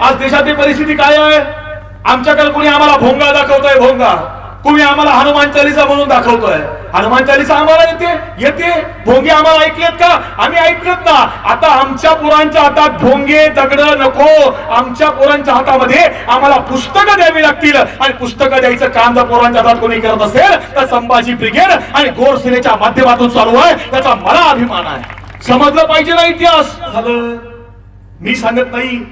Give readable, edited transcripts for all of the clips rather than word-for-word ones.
आज देशाची परिस्थिती काय आहे? आमच्याकडे कोणी आम्हाला भोंगा दाखवतोय, भोंगा कोणी आम्हाला हनुमान चालीसा म्हणून दाखवतोय. हनुमान चालीसा आम्हाला येते भोंगे आम्हाला ऐकलेत का? आम्ही ऐकलेत ना. आता आमच्या पोरांच्या हातात भोंगे दगड नको, आमच्या पोरांच्या हातामध्ये आम्हाला पुस्तकं द्यावी लागतील. आणि पुस्तकं द्यायचं काम जर पोरांच्या हातात कोणी करत असेल तर संभाजी ब्रिगेड आणि गोर सेनेच्या माध्यमातून चालू आहे. त्याचा मला अभिमान आहे. समजलं पाहिजे ना इतिहास. झालं मी सांगत नाही.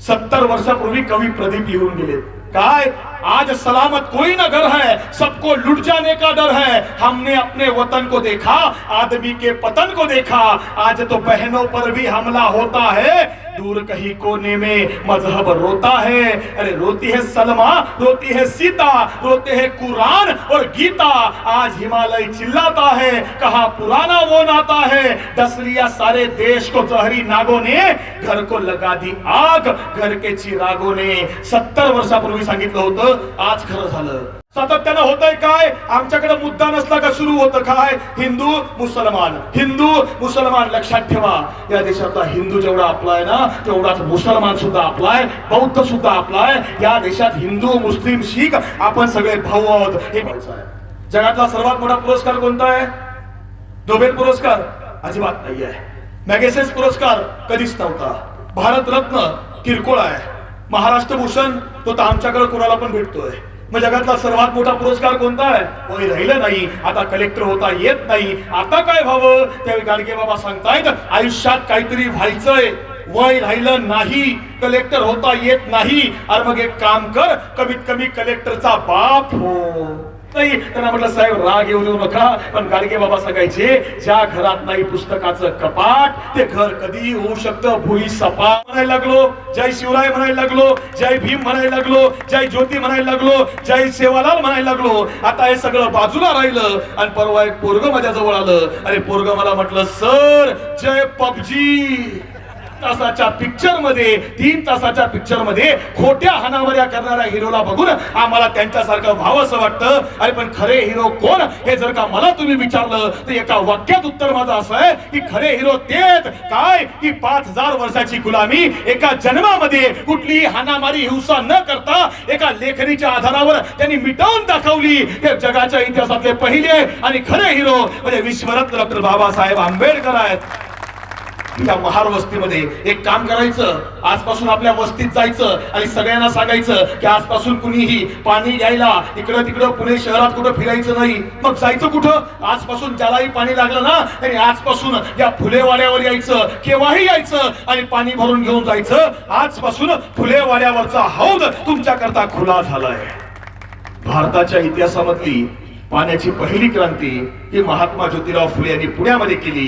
70 वर्षापूर्वी कवी प्रदीप लिहून गेले काय? आज सलामत कोई न घर है, सबको लुट जाने का डर है. हमने अपने वतन को देखा, आदमी के पतन को देखा. आज तो बहनों पर भी हमला होता है. दूर कहीं कोने में मजहब रोता है. अरे रोती है सलमा, रोती है सीता, रोते हैं कुरान और गीता. आज हिमालय चिल्लाता है, कहा पुराना वो नाता है. डस लिया सारे देश को जहरी नागों ने, घर को लगा दी आग घर के चिरागों ने. 70 वर्षापूर्वी सांगितलं होतं, आज खरं झालं. सातत्यानं होतंय काय? आमच्याकडे मुद्दा नसला का सुरू होतं काय? हिंदू मुसलमान, हिंदू मुसलमान. लक्षात ठेवा, या देशातला हिंदू जेवढा आपला आहे ना तेवढाच मुसलमान सुद्धा आपला आहे, बौद्ध सुद्धा आपला आहे. या देशात हिंदू मुस्लिम शीख आपण सगळे भाऊ आहोत. हे आहे. जगातला सर्वात मोठा पुरस्कार कोणता आहे? नोबेल पुरस्कार? अजिबात नाही आहे. मॅगसेस पुरस्कार कधीच नव्हता. भारत रत्न किरकोळ आहे. महाराष्ट्र भूषण तो तर आमच्याकडे कोणाला पण भेटतोय. मग जगातला सर्वात मोठा पुरस्कार कोणता आहे? वय राहिलं नाही. आता कलेक्टर होता येत नाही. आता काय व्हावं? त्यावेळी गाडगे बाबा सांगतायत, आयुष्यात काहीतरी व्हायचंय, वय राहिलं नाही, कलेक्टर होता येत नाही. अरे मग एक काम कर, कमीत कमी कलेक्टरचा बाप हो. नाही त्यांना म्हटलं साहेब राग येऊ नका, पण गाडगे बाबा सांगायचे, ज्या घरात नाही पुस्तकाचं कपाट ते घर कधी होऊ शकतं भुई सपाट. म्हणायला लागलो, जय शिवराय म्हणायला लागलो, जय भीम म्हणायला लागलो, जय ज्योती म्हणायला लागलो, जय सेवालाल म्हणायला लागलो. आता हे सगळं बाजूला राहिलं. आणि परवा एक पोरग माझ्या जवळ आलं. अरे पोरग मला म्हटलं, सर जय पबजी. तासाच्या पिक्चर मध्ये, 3 तासाच्या पिक्चर मध्ये खोट्या हाणामाऱ्या करणाऱ्या हिरोला बघून आम्हाला त्यांच्यासारखं व्हावंसं वाटतं. अरे पण खरे हिरो कोण हे जर का मला तुम्ही विचारलं तर एका वाक्यात उत्तर माझं असं आहे की खरे हिरो तेच काय की 5000 वर्षाची गुलामी एका जन्मामध्ये कुठलीही हाणामारी हिंसा न करता एका लेखणीच्या आधारावर त्यांनी मिटवून दाखवली. हे जगाच्या इतिहासातले पहिले आणि खरे हिरो म्हणजे विश्वरत्न डॉक्टर बाबासाहेब आंबेडकर आहेत. या महार वस्तीमध्ये एक काम करायचं, आजपासून आपल्या वस्तीत जायचं आणि सगळ्यांना सांगायचं की आजपासून कुणीही पाणी घ्यायला इकडं तिकडं पुणे शहरात कुठं फिरायचं नाही. मग जायचं कुठं? आजपासून ज्यालाही पाणी लागलं ना आणि आजपासून या फुलेवाड्यावर यायचं, केव्हाही यायचं आणि पाणी भरून घेऊन जायचं. आजपासून फुलेवाड्यावरचा हौद तुमच्या करता खुला झालाय. भारताच्या इतिहासामधली पाण्याची पहिली क्रांती ही महात्मा ज्योतिराव फुले यांनी पुण्यामध्ये केली.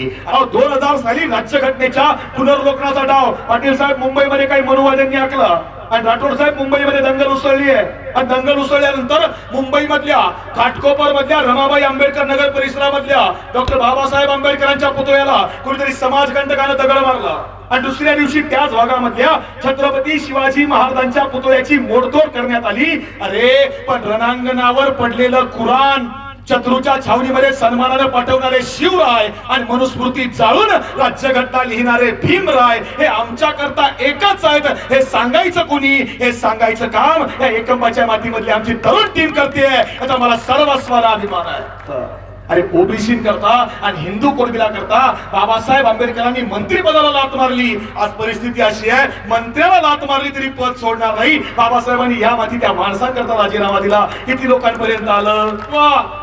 2000 साली राज्यघटनेच्या पुनर्लोकनाचा डाव पाटील साहेब मुंबईमध्ये काही मनुवाद्यांनी आखला आणि राठोड साहेब मुंबईमध्ये दंगल उसळली आहे. आणि दंगल उसळल्यानंतर मुंबई मधल्या घाटकोपर मधल्या रमाबाई आंबेडकर नगर परिसरामधल्या डॉक्टर बाबासाहेब आंबेडकरांच्या पुतळ्याला कुणीतरी समाजकंटकानं दगड मारला. आणि दुसऱ्या दिवशी त्याच भागामधल्या छत्रपती शिवाजी महाराजांच्या पुतळ्याची मोडतोड करण्यात आली. अरे पण रणांगणावर पडलेलं कुराण, शत्रूच्या छावणीमध्ये सन्मानाने पाठवणारे शिवराय आणि मनुस्मृती जाळून राज्यघटना लिहिणारे भीमराय हे आमच्या करता एकच आहेत. हे सांगायचं कोणी? हे सांगायचं काम या एकंबाच्या मातीमधली आमची तरुण टीम करते. याचा मला सर्वस्वाला अभिमान आहे. अरे ओबीसी करता आणि हिंदू कोडबिला करता बाबासाहेब आंबेडकरांनी मंत्रिपदाला लात मारली. आज परिस्थिती अशी आहे, मंत्र्याला लात मारली तरी पद सोडणार नाही. बाबासाहेबांनी या माती त्या माणसांकरता राजीनामा दिला. किती लोकांपर्यंत आलं?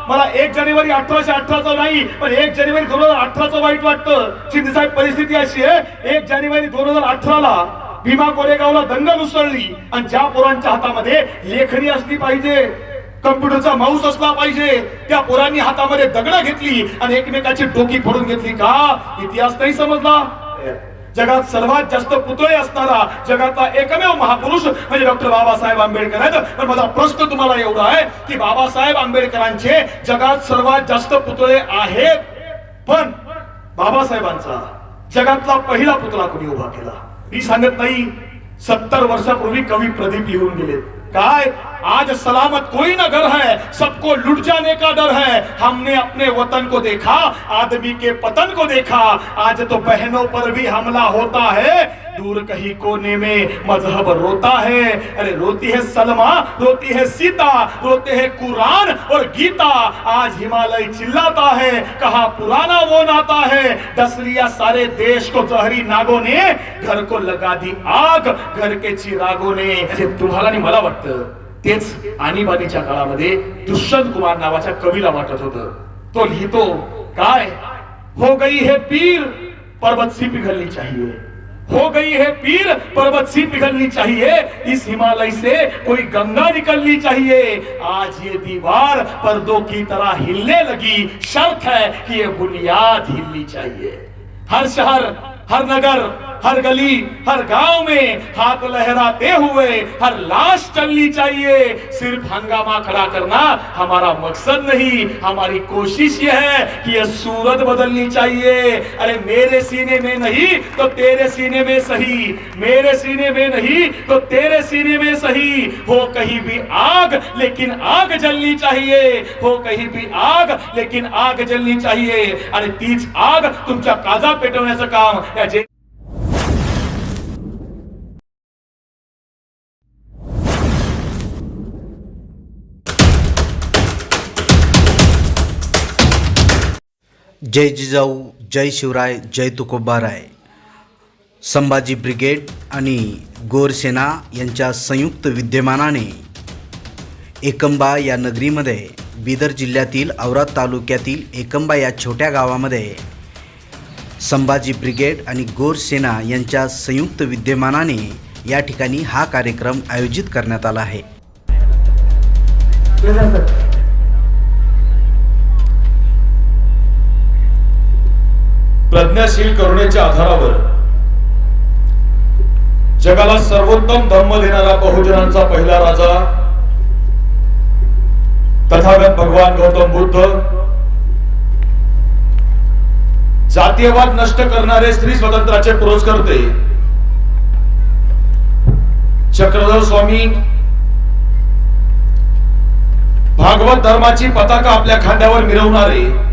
मला 1 जानेवारी 1818 नाही पण 1 जानेवारी 2018 वाईट वाटतं. शिंदे साहेब परिस्थिती अशी आहे, 1 जानेवारी 2018 भीमा कोरेगावला दंगल उसळली आणि ज्या पोरांच्या हातामध्ये लेखणी असली पाहिजे, कम्प्युटरचा माऊस असला पाहिजे, त्या पोरांनी हातामध्ये दगड घेतली आणि एकमेकाची डोकी फोडून घेतली. का? इतिहास नाही समजला. जगात सर्वात जास्त पुतळे असणारा जगातला एकमेव महापुरुष म्हणजे डॉक्टर बाबासाहेब आंबेडकर आहेत. पण माझा प्रश्न तुम्हाला एवढा आहे की बाबासाहेब आंबेडकरांचे जगात सर्वात जास्त पुतळे आहेत, पण बाबासाहेबांचा जगातला पहिला पुतळा कोणी उभा केला? मी सांगत नाही. 70 वर्षापूर्वी कवी प्रदीप लिहून गेले काय? आज सलामत कोई न घर है, सबको लुट जाने का डर है. हमने अपने वतन को देखा, आदमी के पतन को देखा. आज तो बहनों पर भी हमला होता है. दूर कहीं कोने में मजहब रोता है। अरे रोती है सलमा, रोती है सीता, रोते हैं कुरान और गीता। आज हिमालय चिल्लाता है, कहा पुराना वो नाता है। डस लिया सारे देश को जहरी नागों ने, घर को लगा दी आग घर के चिरागों ने। तुम्हाला आणि मला वाटतं तेच आणीबाणीच्या काळामध्ये दुष्यंत कुमार नावाच्या कवीला वाटत होतं। तो लिहितो काय, हो गई है पीर पर्वत सी पिघलनी चाहिए, हो गई है पीर पर्वत सी पिघलनी चाहिए, इस हिमालय से कोई गंगा निकलनी चाहिए। आज ये दीवार पर्दों की तरह हिलने लगी, शर्त है कि ये बुनियाद हिलनी चाहिए। हर शहर, हर नगर, हर गली, हर गांव में हाथ लहराते हुए हर लाश चलनी चाहिए। सिर्फ हंगामा खड़ा करना हमारा मकसद नहीं, हमारी कोशिश यह है कि यह सूरत बदलनी चाहिए। अरे मेरे सीने में नहीं तो तेरे सीने में सही, मेरे सीने में नहीं तो तेरे सीने में सही। हो कहीं भी आग लेकिन आग जलनी चाहिए, हो कहीं भी आग लेकिन आग जलनी चाहिए। आणि तीच आग तुमच्या काजा पेटवण्याचं काम या जे जय जिजाऊ, जय शिवराय, जय तुकोबाराय। संभाजी ब्रिगेड आणि गोरसेना यांच्या संयुक्त विद्यमानाने एकंबा या नगरीमध्ये बिदर जिल्ह्यातील औराद तालुक्यातील एकंबा या छोट्या गावामध्ये संभाजी ब्रिगेड आणि गोरसेना यांच्या संयुक्त विद्यमानाने या ठिकाणी हा कार्यक्रम आयोजित करण्यात आला आहे। प्रज्ञाशील करुणेच्या आधारावर जगाला सर्वोत्तम धम्म देणारा बहुजनांचा पहिला राजा तथागत भगवान गौतम बुद्ध, जातीयवाद नष्ट करणारे स्त्री स्वतंत्राचे पुरस्कर्ते चक्रधर स्वामी, भागवत धर्माची पताका आपल्या खांद्यावर मिरवणारे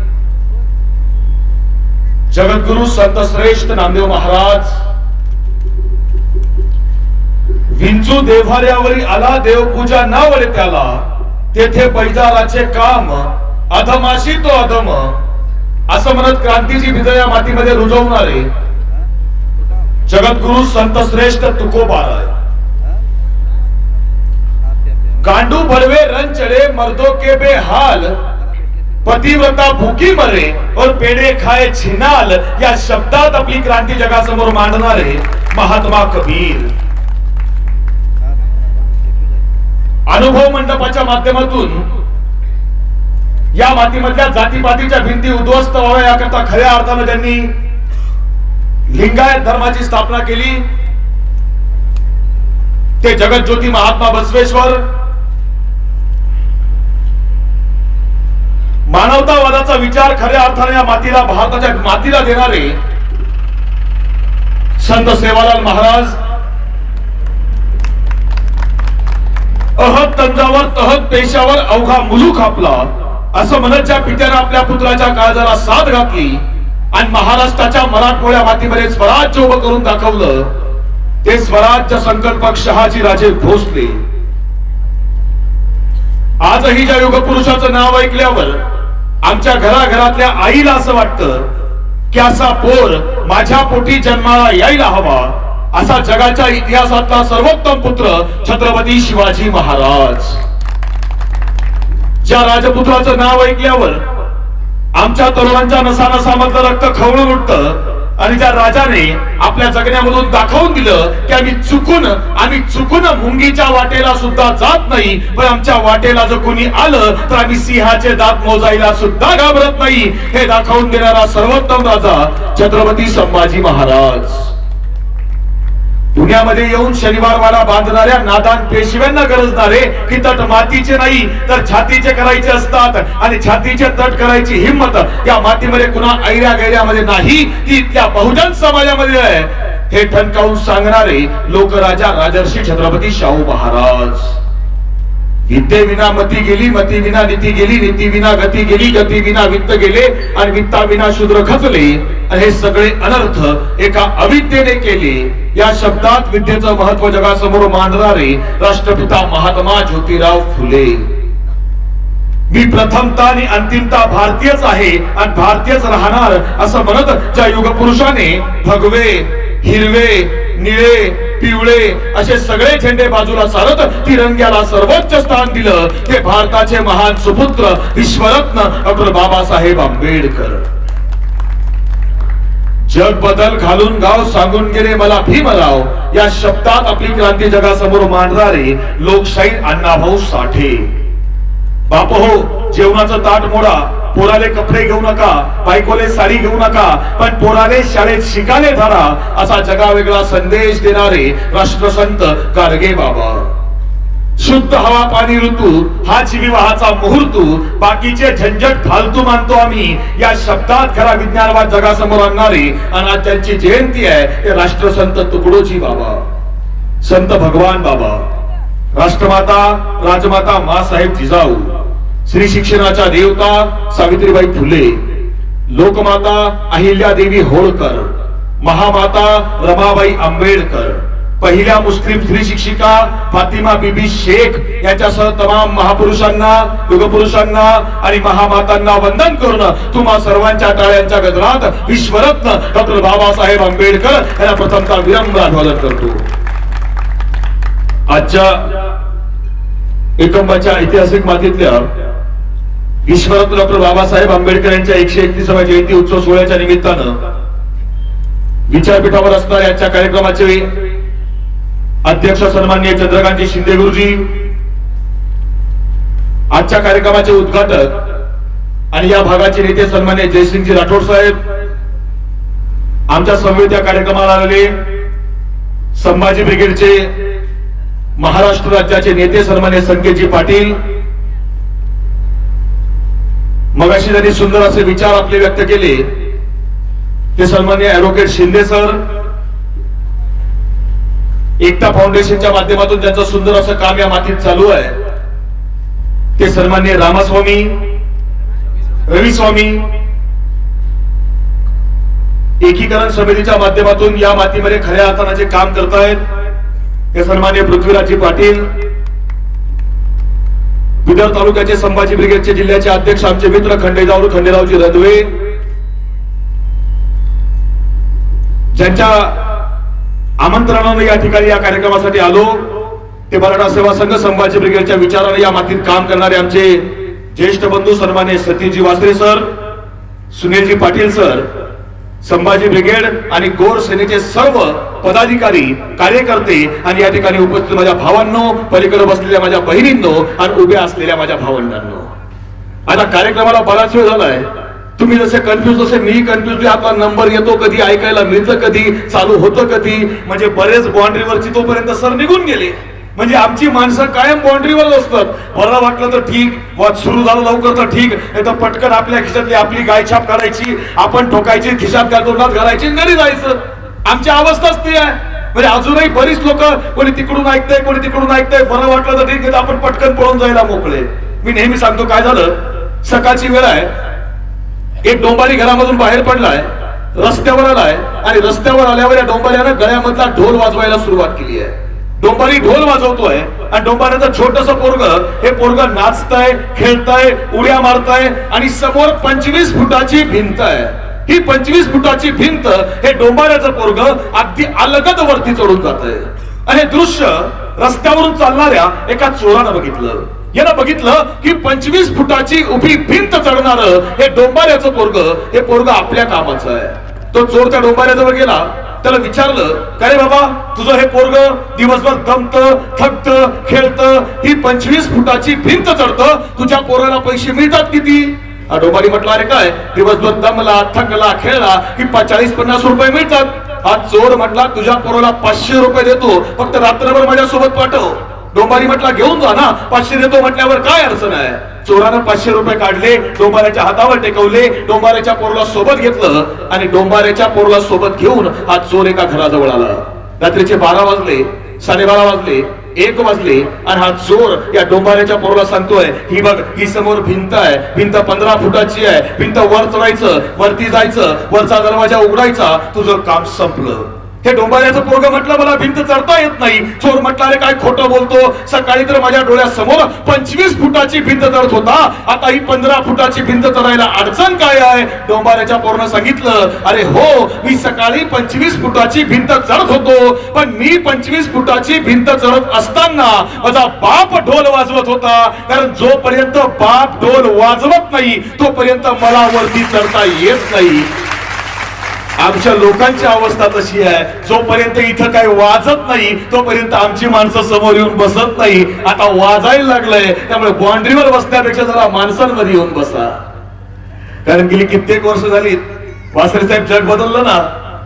जगद्गुरु संत श्रेष्ठ नामदेव महाराज, विंचू देव्हाऱ्यावरी आला देवपूजा न वळे त्याला, तेथे पैजाराचे काम अधमाशी तो अधम, असं म्हणत क्रांतीची विजया मातीमध्ये रुजवणारे जगद्गुरु संत श्रेष्ठ तुकोबाराय। गांडू भरवे रन चढ़े मर्दों के बेहाल, पतिव्रता भूकी मरे और पेड़े खाए छिनाल, या शब्दात आपली क्रांती जगासमोर मांडणारे महात्मा कबीर। अनुभव मंडपाच्या माध्यमातून या मातीमधल्या जातीपातीच्या भिंती उद्ध्वस्त व्हाव्या याकरता खऱ्या अर्थाने त्यांनी लिंगायत धर्माची स्थापना केली। ते जगज्योती महात्मा बसवेश्वर मानवतावादाचा विचार खऱ्या अर्थाने या मातीला, भारताच्या मातीला देणारे संत सेवालाल महाराज, अहत तंजावर तहत पेशावर अवघा मुलूक आपला, असं म्हणत ज्या पित्याने आपल्या पुत्राच्या काळजाला साथ घातली आणि महाराष्ट्राच्या मराठमोळ्या मातीमध्ये स्वराज्य उभं करून दाखवलं, ते स्वराज्य संकल्पक शहाजी राजे भोसले। आजही ज्या युगपुरुषाचं नाव ऐकल्यावर आमच्या घराघरातल्या आईला असं वाटतं की असा पोर माझ्या पोटी जन्माला यायला हवा, असा जगाच्या इतिहासातला सर्वोत्तम पुत्र छत्रपती शिवाजी महाराज। ज्या राजपुत्राचं नाव ऐकल्यावर आमच्या तरुणांच्या नसानसामधलं रक्त खवळून उठतं आणि ज्या राजाने आपल्या जगण्यामधून दाखवून दिलं की आम्ही चुकून मुंगीच्या वाटेला सुद्धा जात नाही, पण आमच्या वाटेला जर कोणी आलं तर आम्ही सिंहाचे दात मोजायला सुद्धा घाबरत नाही, हे दाखवून देणारा सर्वोत्तम राजा छत्रपती संभाजी महाराज। पुण्यामध्ये येऊन शनिवारवाडा बांधणाऱ्या नादान पेशव्यांना गरजणारे की तट मातीचे नाही तर छातीचे करायचे असतात, आणि छातीचे तट करायची हिंमत या मातीमध्ये कुणा ऐऱ्या गैऱ्यामध्ये नाही, ती त्या बहुजन समाजामध्ये आहे, हे ठणकावून सांगणारे लोकराजा राजर्षी छत्रपती शाहू महाराज। विद्ये विना मती गेली, मती विना नीती गेली, नीती विना गती गेली, गती विना वित्त गेले आणि वित्ता विना शूद्र खचले. आणि हे सगळे अनर्थ एका अविद्येने केले. या शब्दात विद्येचं महत्व जगासमोर मांडणारे राष्ट्रपिता महात्मा ज्योतिराव फुले. मी प्रथमता आणि अंतिमता भारतीयच आहे आणि भारतीयच राहणार असं म्हणत ज्या युगपुरुषाने भगवे, हिरवे, निळे, पिवळे असे सगळे झेंडे बाजूला सारत तिरंग्याला सर्वोच्च स्थान दिलं ते भारताचे महान सुपुत्र विश्वरत्न डॉक्टर बाबासाहेब आंबेडकर. जग बदल घालून गाव सांगून गेले मला भीमराव या शब्दात आपली क्रांती जगासमोर मांडणारे लोकशाहीर अण्णाभाऊ साठे. बाप हो, जेवणाचं ताट मोडा, पोराले कपडे घेऊ नका, बायकोले साडी घेऊ नका, पण पोराले शाळेत शिकाले धरा असा जगावेगळा संदेश देणारे राष्ट्रसंत गाडगे बाबा. शुद्ध हवा पाणी ऋतू हाच विवाहाचा मुहूर्त, बाकीचे झंझट फालतू मानतो आम्ही या शब्दात खरा विज्ञानवाद जगासमोर आणणारे आणि आज त्यांची जयंती आहे ते राष्ट्रसंत तुकडोजी बाबा, संत भगवान बाबा, राष्ट्रमाता राजमाता मासाहेब जिजाऊ, श्री शिक्षणाच्या देवता सावित्रीबाई फुले, लोकमाता अहिल्यादेवी होळकर, महामाता रमाबाई आंबेडकर, पहिल्या मुस्लिम स्त्री शिक्षिका फातिमा बीबी शेख यांच्यासह तमाम महापुरुषांना, युगपुरुषांना आणि महामातांना वंदन करून तुम्हा सर्वांच्या टाळ्यांच्या गजरात विश्वरत्न डॉक्टर बाबासाहेब आंबेडकर यांना प्रथमतः विनम्र अभिवादन करतो. आजच्या एकंबाच्या ऐतिहासिक मातीतल्या विश्वरत्न डॉक्टर बाबासाहेब आंबेडकर यांच्या 131व्या जयंती उत्सव सोहळ्याच्या निमित्तानं विचारपीठावर असणाऱ्या आजच्या कार्यक्रमाचे अध्यक्ष सन्माननीय चंद्रकांतजी शिंदे गुरुजी, आजच्या कार्यक्रमाचे उद्घाटक आणि या भागाचे नेते सन्माननीय जयसिंगजी राठोड साहेब, आमच्या समवेत या कार्यक्रमाला आलेले संभाजी ब्रिगेडचे महाराष्ट्र राज्याचे नेते सन्माननीय संकेतजी पाटील, मगाशी त्यांनी सुंदर असे विचार आपले व्यक्त केले ते सन्माननीय ऍडव्होकेट शिंदे सर, एकता फाउंडेशनच्या माध्यमातून ज्यांचं सुंदर असं काम या मातीत चालू आहे ते सन्माननीय रामास्वामी, रविस्वामी, एकीकरण समितीच्या माध्यमातून या मातीमध्ये खऱ्या अर्थाने जे काम करतायत ते सन्माननीय पृथ्वीराजजी पाटील, बिदर तालुक्याचे संभाजी ब्रिगेडचे जिल्ह्याचे अध्यक्ष आमचे मित्र खंडेरावजी रदवे, ज्यांच्या आमंत्रणाने या ठिकाणी या कार्यक्रमासाठी आलो ते मराठा सेवा संघ संभाजी ब्रिगेडच्या विचाराने या मातीत काम करणारे आमचे ज्येष्ठ बंधू सन्माननीय सतीशजी वासरे सर, सुनीलजी पाटील सर, संभाजी ब्रिगेड आणि गोर सेनेचे सर्व पदाधिकारी, कार्यकर्ते आणि या ठिकाणी उपस्थित माझ्या भावांनो, पलीकडे बसलेल्या माझ्या बहिणींनो आणि उभ्या असलेल्या माझ्या भावंडांनो. आता कार्यक्रमाला बराच वेळ झालाय. तुम्ही जसे कन्फ्युज तसे मी कन्फ्युज. आपला नंबर येतो कधी, ऐकायला मिळतं कधी, चालू होतं कधी, म्हणजे बरेच बाउंड्रीवरची तोपर्यंत सर निघून गेले. म्हणजे आमची माणसं कायम बाउंड्रीवर असतात. बरं वाटलं तर ठीक, वाद सुरू झालं लवकर तर ठीक, नाही तर पटकन आपल्या खिशातली आपली गायछाप काढायची, आपण ठोकायची, खिशात तोंडात घालायची, घरी जायचं. आमची अवस्थाच ती आहे. म्हणजे अजूनही बरीच लोक कोणी तिकडून ऐकतंय, कोणी तिकडून ऐकतंय, बरं वाटलं तर ठीक, नाही तर आपण पटकन पळून जायला मोकळे. मी नेहमी सांगतो काय झालं, सकाळची वेळ आहे, एक डोंबारी घरामधून बाहेर पडलाय, रस्त्यावर आलाय आणि रस्त्यावर आल्यावर या डोंबाऱ्यानं गळ्यामधला ढोल वाजवायला सुरुवात केली आहे. डोंबारी ढोल वाजवतोय आणि डोंबाऱ्याचं छोटस पोरग, हे पोरग नाचतंय, खेळतंय, उड्या मारतंय आणि समोर 25 फुटाची भिंत आहे. ही 25 फुटाची भिंत हे डोंबाऱ्याचं पोरग अगदी अलगद वरती चढून जातंय. आणि हे दृश्य रस्त्यावरून चालणाऱ्या एका चोरानं बघितलं. यानं बघितलं की 25 फुटाची उभी भिंत चढणार हे डोंबाऱ्याचं पोरग, हे पोरग आपल्या कामाचं आहे. तो चोर त्या डोंबाऱ्याजवळ गेला, त्याला विचारलं, काय रे बाबा, तुझं हे पोरग दिवसभर दमतं, थकतं, खेळतं, ही 25 फुटाची भिंत चढतं, तुझ्या पोराला पैसे मिळतात किती? डोंबारी म्हटलं, अरे काय, दिवसभर दमला, थकला, खेळला की 40-50 रुपये मिळतात. हा चोर म्हटला, तुझ्या पोराला 500 रुपये देतो, फक्त रात्रभर माझ्यासोबत पाठव. डोंबारी म्हटला, घेऊन जा ना, 500 देतो म्हटल्यावर काय अडचण आहे. चोरानं 500 रुपये काढले, डोंबाऱ्याच्या हातावर टेकवले, डोंबाऱ्याच्या पोरला सोबत घेतलं आणि डोंबाऱ्याच्या पोरला सोबत घेऊन हा चोर एका घराजवळ आला. रात्रीचे 12 वाजले, 12:30 वाजले, 1 वाजले आणि हा चोर या डोंबाऱ्याच्या पोराला सांगतोय, ही बघ, ही समोर भिंत आहे, भिंत 15 फुटाची आहे, भिंत वर चढायचं, वरती जायचं, वरचा दरवाजा उघडायचा, तुझं काम संपलं. हे डोंबाऱ्याचं पोरगं म्हटलं, मला भिंत चढता येत नाही. चोर म्हटलं, अरे काय खोटं बोलतो, सकाळी तर माझ्या डोळ्यासमोर 25 फुटाची भिंत चढत होता, आता ही 15 फुटाची भिंत चढायला अडचण काय आहे? डोंबाऱ्याच्या पोरानं सांगितलं, अरे हो, मी सकाळी 25 फुटाची भिंत चढत होतो, पण मी 25 फुटाची भिंत चढत असताना माझा बाप ढोल वाजवत होता, कारण जोपर्यंत बाप ढोल वाजवत नाही तोपर्यंत मला वरती चढता येत नाही. आमच्या लोकांची अवस्था तशी आहे, जोपर्यंत इथं काही वाजत नाही तोपर्यंत आमची माणसं समोर येऊन बसत नाही. आता वाजायला लागलंय, त्यामुळे बाउंड्रीवर बसण्यापेक्षा जरा माणसांमध्ये येऊन बसा. कारण गेली कित्येक वर्ष झाली वासरे साहेब, जग बदललं ना,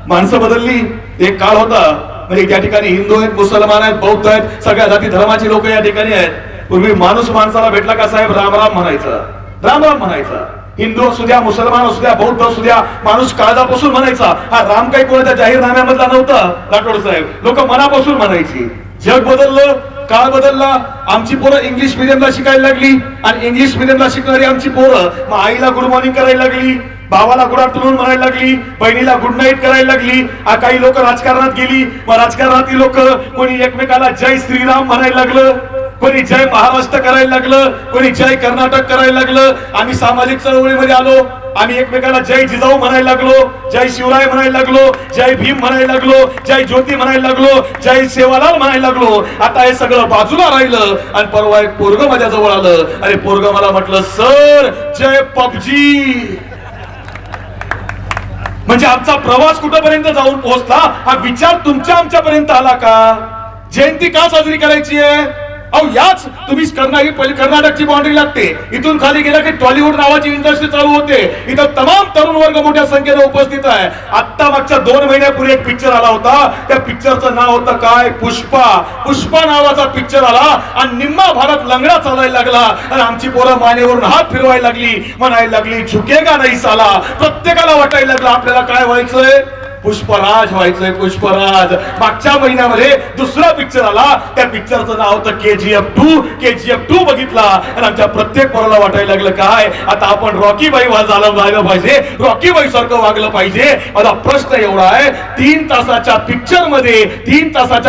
माणसं बदलली. एक काळ होता म्हणजे त्या ठिकाणी हिंदू आहेत, मुसलमान आहेत, बौद्ध आहेत, सगळ्या जाती धर्माची लोक या ठिकाणी आहेत. पूर्वी माणूस माणसाला भेटला का साहेब, राम राम म्हणायचा, राम राम म्हणायचा. हिंदू असू द्या, मुसलमान असू द्या, बौद्ध असू द्या, माणूस काळजापासून म्हणायचा. हा राम काही कोणाच्या जाहीरनाम्यामधला नव्हता राठोड साहेब, लोक मनापासून म्हणायची. जग बदललं, काळ बदलला, आमची पोरं इंग्लिश मिडियमला शिकायला लागली आणि इंग्लिश मिडियमला शिकणारी आमची पोरं मग आईला गुड मॉर्निंग करायला लागली, भावाला गुड आफ्टरनून म्हणायला लागली, बहिणीला गुड नाईट करायला लागली. काही लोक राजकारणात गेली, मग राजकारणातील लोक कोणी एकमेकाला जय श्रीराम म्हणायला लागलं, कोणी जय महाराष्ट्र करायला लागलं, कोणी जय कर्नाटक करायला लागलं. आम्ही सामाजिक चळवळीमध्ये आलो, आम्ही एकमेकाला जय जिजाऊ म्हणायला लागलो, जय शिवराय म्हणायला लागलो, जय भीम म्हणायला लागलो, जय ज्योती म्हणायला लागलो, जय सेवालाल म्हणायला लागलो. आता हे सगळं बाजूला राहिलं आणि परवा एक पोरग माझ्या जवळ आलं. अरे पोरग मला म्हटलं, सर जय पबजी. म्हणजे आमचा प्रवास कुठपर्यंत जाऊन पोहोचला हा विचार तुमच्या आमच्यापर्यंत आला का? जयंती का साजरी करायची आहे? अहो याच तुम्ही कर्नाटकची बाउंड्री लागते, इथून खाली गेला की टॉलिवूड नावाची इंडस्ट्री चालू होते. इथं तमाम तरुण वर्ग मोठ्या संख्येने उपस्थित आहे. आता मागच्या 2 महिन्यापूर्वी एक पिक्चर आला होता, त्या पिक्चरचं नाव होतं काय, पुष्पा. पुष्पा नावाचा पिक्चर आला आणि निम्मा भारत लंगडा चालायला लागला आणि आमची पोरं मानेवरून हात फिरवायला लागली, म्हणायला लागली झुकेगा नाही साला. प्रत्येकाला वाटायला लागलं आपल्याला काय व्हायचंय, पुष्पराज व्हायचंय, पुष्पराज. मागच्या महिन्यामध्ये दुसरा पिक्चर आला, त्या पिक्चरचं नाव होतं KGF 2. KGF 2 बघितला आणि आमच्या प्रत्येक पोराला वाटायला लागलं काय, आता आपण रॉकी बाई झालं पाहिजे, रॉकी बाई सारखं वागलं पाहिजे. माझा प्रश्न एवढा आहे, 3 तासाच्या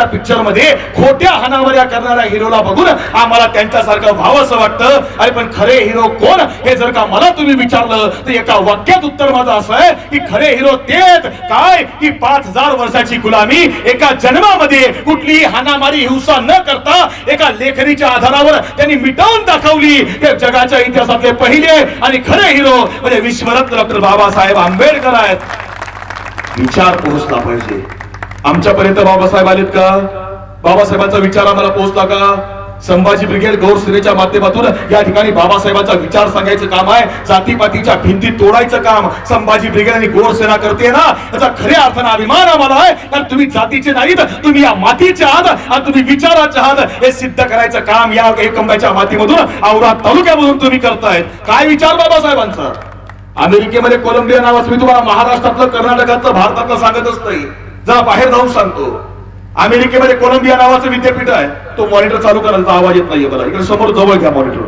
पिक्चर मध्ये खोट्या हाणामाऱ्या करणाऱ्या हिरोला बघून आम्हाला त्यांच्यासारखं व्हावंसं वाटतं. अरे पण खरे हिरो कोण हे जर का मला तुम्ही विचारलं तर एका वाक्यात उत्तर माझं असं आहे की खरे हिरो तेच काय की 5000 वर्षाची गुलामी एका जन्मामध्ये कुठलीही हाणामारी हिंसा न करता एका लेखणीच्या आधारावर त्यांनी मिटवून दाखवली. ते जगाच्या इतिहासातले पहिले आणि खरे हिरो म्हणजे विश्वरत्न डॉक्टर बाबासाहेब आंबेडकर आहेत. विचार पोहोचला पाहिजे आमच्यापर्यंत. बाबासाहेब आलेत का? बाबासाहेबांचा विचार आम्हाला पोहोचला का? संभाजी ब्रिगेड गौर सेनेच्या माध्यमातून या ठिकाणी बाबासाहेबांचा विचार सांगायचं काम आहे. जातीपातीच्या भिंती तोडायचं काम संभाजी ब्रिगेड आणि गौर सेना करते ना, याचा खऱ्या अर्थाने अभिमान आम्हाला आहे. कारण तुम्ही जातीचे नाहीत, तुम्ही या मातीचे आहात आणि तुम्ही विचाराचे आहात. हे सिद्ध करायचं काम या एकंबाच्या मातीमधून औरा तालुक्यामधून तुम्ही करतायत. काय विचार बाबासाहेबांचा? अमेरिकेमध्ये कोलंबिया नावाचं मी तुम्हाला महाराष्ट्रातलं, कर्नाटकातलं, भारतातलं सांगतच नाही, जरा बाहेर जाऊन सांगतो. अमेरिकेमध्ये कोलंबिया नावाचं विद्यापीठ आहे. तो मॉनिटर चालू करायचा आवाज येत नाहीये मला, इकडे समोर जवळ घ्या मॉनिटर.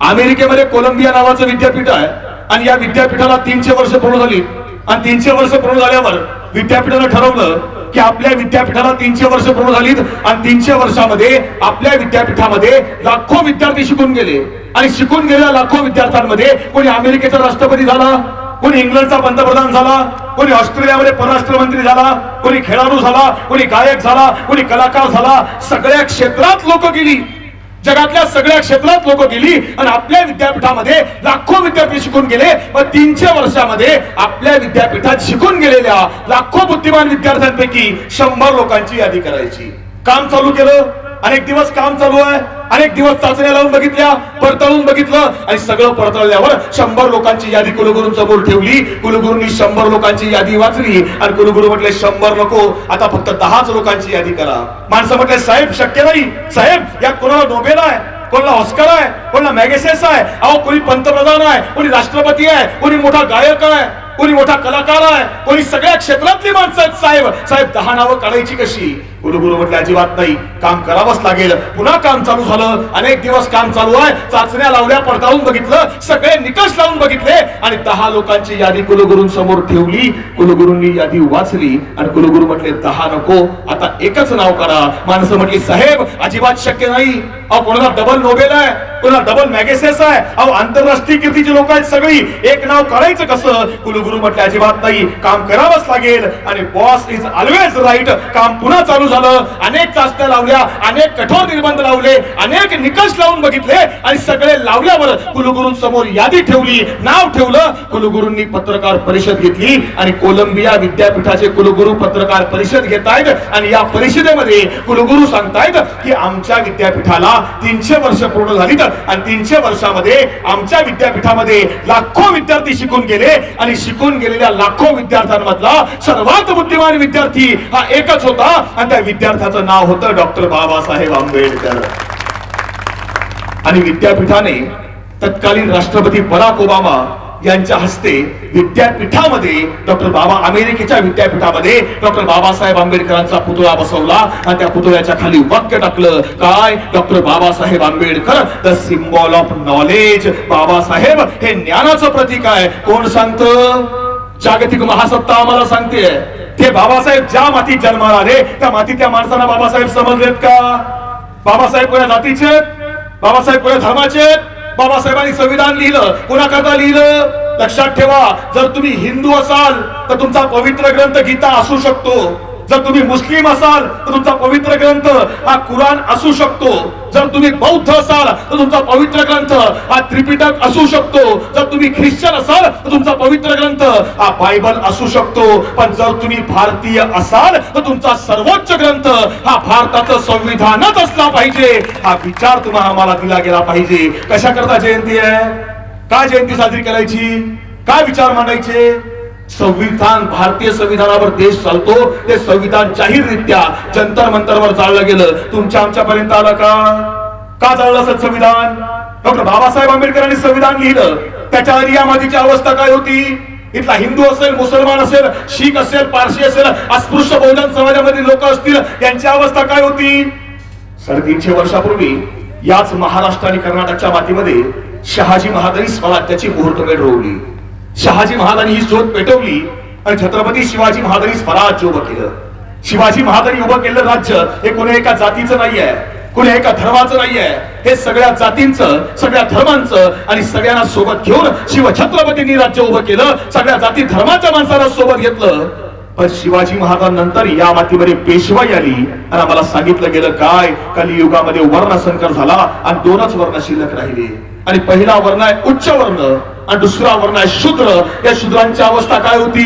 अमेरिकेमध्ये कोलंबिया नावाचं विद्यापीठ आहे आणि या विद्यापीठाला 300 वर्ष पूर्ण झाली आणि 300 वर्ष पूर्ण झाल्यावर विद्यापीठानं ठरवलं की आपल्या विद्यापीठाला 300 वर्ष पूर्ण झालीत आणि 300 वर्षामध्ये आपल्या विद्यापीठामध्ये लाखो विद्यार्थी शिकून गेले आणि शिकून गेलेल्या लाखो विद्यार्थ्यांमध्ये कोणी अमेरिकेचा राष्ट्रपती झाला, कोणी इंग्लंडचा पंतप्रधान झाला, कोणी ऑस्ट्रेलियामध्ये परराष्ट्र मंत्री झाला, कोणी खेळाडू झाला, कोणी गायक झाला, कोणी कलाकार झाला. सगळ्या क्षेत्रात लोक गेली, जगातल्या सगळ्या क्षेत्रात लोक गेली आणि आपल्या विद्यापीठामध्ये लाखो विद्यार्थी शिकून गेले. व 300 वर्षामध्ये आपल्या विद्यापीठात शिकून गेलेल्या लाखो बुद्धिमान विद्यार्थ्यांपैकी 100 लोकांची यादी करायची. काम चालू केलं, अनेक दिवस काम चालू आहे, अनेक दिवस चाचण्या लावून बघितल्या, पडताळून बघितलं आणि सगळं पडताळल्यावर 100 लोकांची यादी कुलगुरूंसमोर ठेवली. कुलगुरूंनी 100 लोकांची यादी वाचली आणि कुलगुरू म्हटले 100 नको, आता फक्त 10च लोकांची यादी करा. माणसं म्हटले साहेब शक्य नाही, साहेब यात कोणाला नोबेल आहे, कोणाला ऑस्कर आहे, कोणाला मॅगसेस आहे, अहो कोणी पंतप्रधान आहे, कोणी राष्ट्रपती आहे, कोणी मोठा गायक आहे, कोणी मोठा कलाकार आहे, कोणी सगळ्या क्षेत्रातली माणसं आहेत. साहेब 10 नावं काढायची कशी? कुलगुरू म्हटले अजिबात नाही, काम करावंच लागेल. पुन्हा काम चालू झालं. अनेक दिवस काम चालू आहे. चाचण्या लावल्या, पडताळून बघितलं, सगळे निकष लावून बघितले आणि 10 लोकांची यादी कुलगुरूंसमोर ठेवली. कुलगुरूंनी यादी वाचली आणि कुलगुरू म्हटले 10 नको, आता एकच नाव करा. माणसं म्हटली साहेब अजिबात शक्य नाही. अहो कोणाला डबल नोबेल आहे, कोणाला डबल मॅगेसेस आहे, अहो आंतरराष्ट्रीय कीर्तीची लोक आहेत सगळी, एक नाव करायचं कसं? कुलगुरू म्हटले अजिबात नाही, काम करावंच लागेल. आणि बॉस इज ऑलवेज राईट. काम पुन्हा चालू झालं. अनेक चाचण्या लावल्या, अनेक कठोर निर्बंध लावले, अनेक निकष लावून बघितले आणि सगळे लावल्यावर कुलगुरूंसमोर यादी ठेवली, नाव ठेवलं. कुलगुरूंनी पत्रकार परिषद घेतली आणि कोलंबिया विद्यापीठाचे कुलगुरू पत्रकार परिषद घेत आहेत आणि या परिषदेमध्ये कुलगुरू सांगतायत की आमच्या विद्यापीठाला 300 वर्ष पूर्ण झालीत आणि 300 वर्षामध्ये आमच्या विद्यापीठामध्ये लाखो विद्यार्थी शिकून गेले आणि शिकून गेलेल्या लाखो विद्यार्थ्यांमधला सर्वात बुद्धिमान विद्यार्थी हा एकच होता आणि त्या विद्यार्थ्याचं नाव होतं डॉक्टर बाबासाहेब आंबेडकर. आणि विद्यापीठाने तत्कालीन राष्ट्रपती बराक ओबामा यांच्या हस्ते विद्यापीठामध्ये अमेरिकेच्या विद्यापीठामध्ये डॉक्टर बाबासाहेब आंबेडकरांचा पुतळा बसवला आणि त्या पुतळ्याच्या खाली वाक्य टाकलं काय? Doctor Babasaheb Ambedkar the symbol of knowledge. Babasaheb हे ज्ञानाचं प्रतीक आहे. कोण सांगतं? जागतिक महासत्ता आम्हाला सांगते. ते बाबासाहेब ज्या मातीत जन्माला आले त्या मातीतल्या माणसांना बाबासाहेब समजलेत का? बाबासाहेब कोणा जातीचे? बाबासाहेब कोणा धर्माचे? बाबासाहेबांनी संविधान लिहिलं, कोणाकरता लिहिलं? लक्षात ठेवा, जर तुम्ही हिंदू असाल तर तुमचा पवित्र ग्रंथ गीता असू शकतो. जर तुम्ही मुस्लिम असाल तर तुमचा पवित्र ग्रंथ हा कुराण असू शकतो. जर तुम्ही बौद्ध असाल तर तुमचा पवित्र ग्रंथ हा त्रिपिटक असू शकतो. जर तुम्ही ख्रिश्चन असाल तर तुमचा पवित्र ग्रंथ हा बायबल असू शकतो. पण जर तुम्ही भारतीय असाल तर तुमचा सर्वोच्च ग्रंथ हा भारताचं संविधानच असला पाहिजे. हा विचार तुम्हाला आम्हाला दिला गेला पाहिजे. कशा करता जयंती आहे? काय जयंती साजरी करायची? काय विचार मांडायचे? संविधान, भारतीय संविधानावर देश चालतो. ते संविधान जाहीररित्या जंतर मंतरवर जाळलं गेलं. तुमच्या आमच्यापर्यंत आलं का? का जाळलं असेल संविधान? डॉक्टर बाबासाहेब आंबेडकरांनी संविधान लिहिलं. त्याच्या आधी या मातीची अवस्था काय होती? इथला हिंदू असेल, मुसलमान असेल, शीख असेल, पारशी असेल, अस्पृश्य बहुजन समाजामधील लोक असतील, यांची अवस्था काय होती? 350 वर्षापूर्वी याच महाराष्ट्र आणि कर्नाटकच्या मातीमध्ये शहाजी महाराजांनी स्वराज्याची मुहूर्तमेढ रोवली. शहाजी महाराजांनी ही शोध पेटवली आणि छत्रपती शिवाजी महाराजांनी स्वराज्य उभं केलं. शिवाजी महाराजांनी उभं केलेलं राज्य हे कोणी एका जातीचं नाहीये, कोणी एका धर्माचं नाहीये. हे सगळ्या जातींचं, सगळ्या धर्मांचं आणि सगळ्यांना सोबत घेऊन शिवछत्रपतींनी राज्य उभं केलं. सगळ्या जाती धर्माच्या माणसाला सोबत घेतलं. पण शिवाजी महाराजांनंतर या मातीमध्ये पेशवाई आली आणि आम्हाला सांगितलं गेलं काय? कलियुगामध्ये वर्ण संकर झाला आणि 2च वर्ण शिल्लक राहिले. आणि पहिला वर्ण आहे उच्च वर्ण आणि दुसरा वर्ण आहे शूद्र. या शूद्रांची अवस्था काय होती?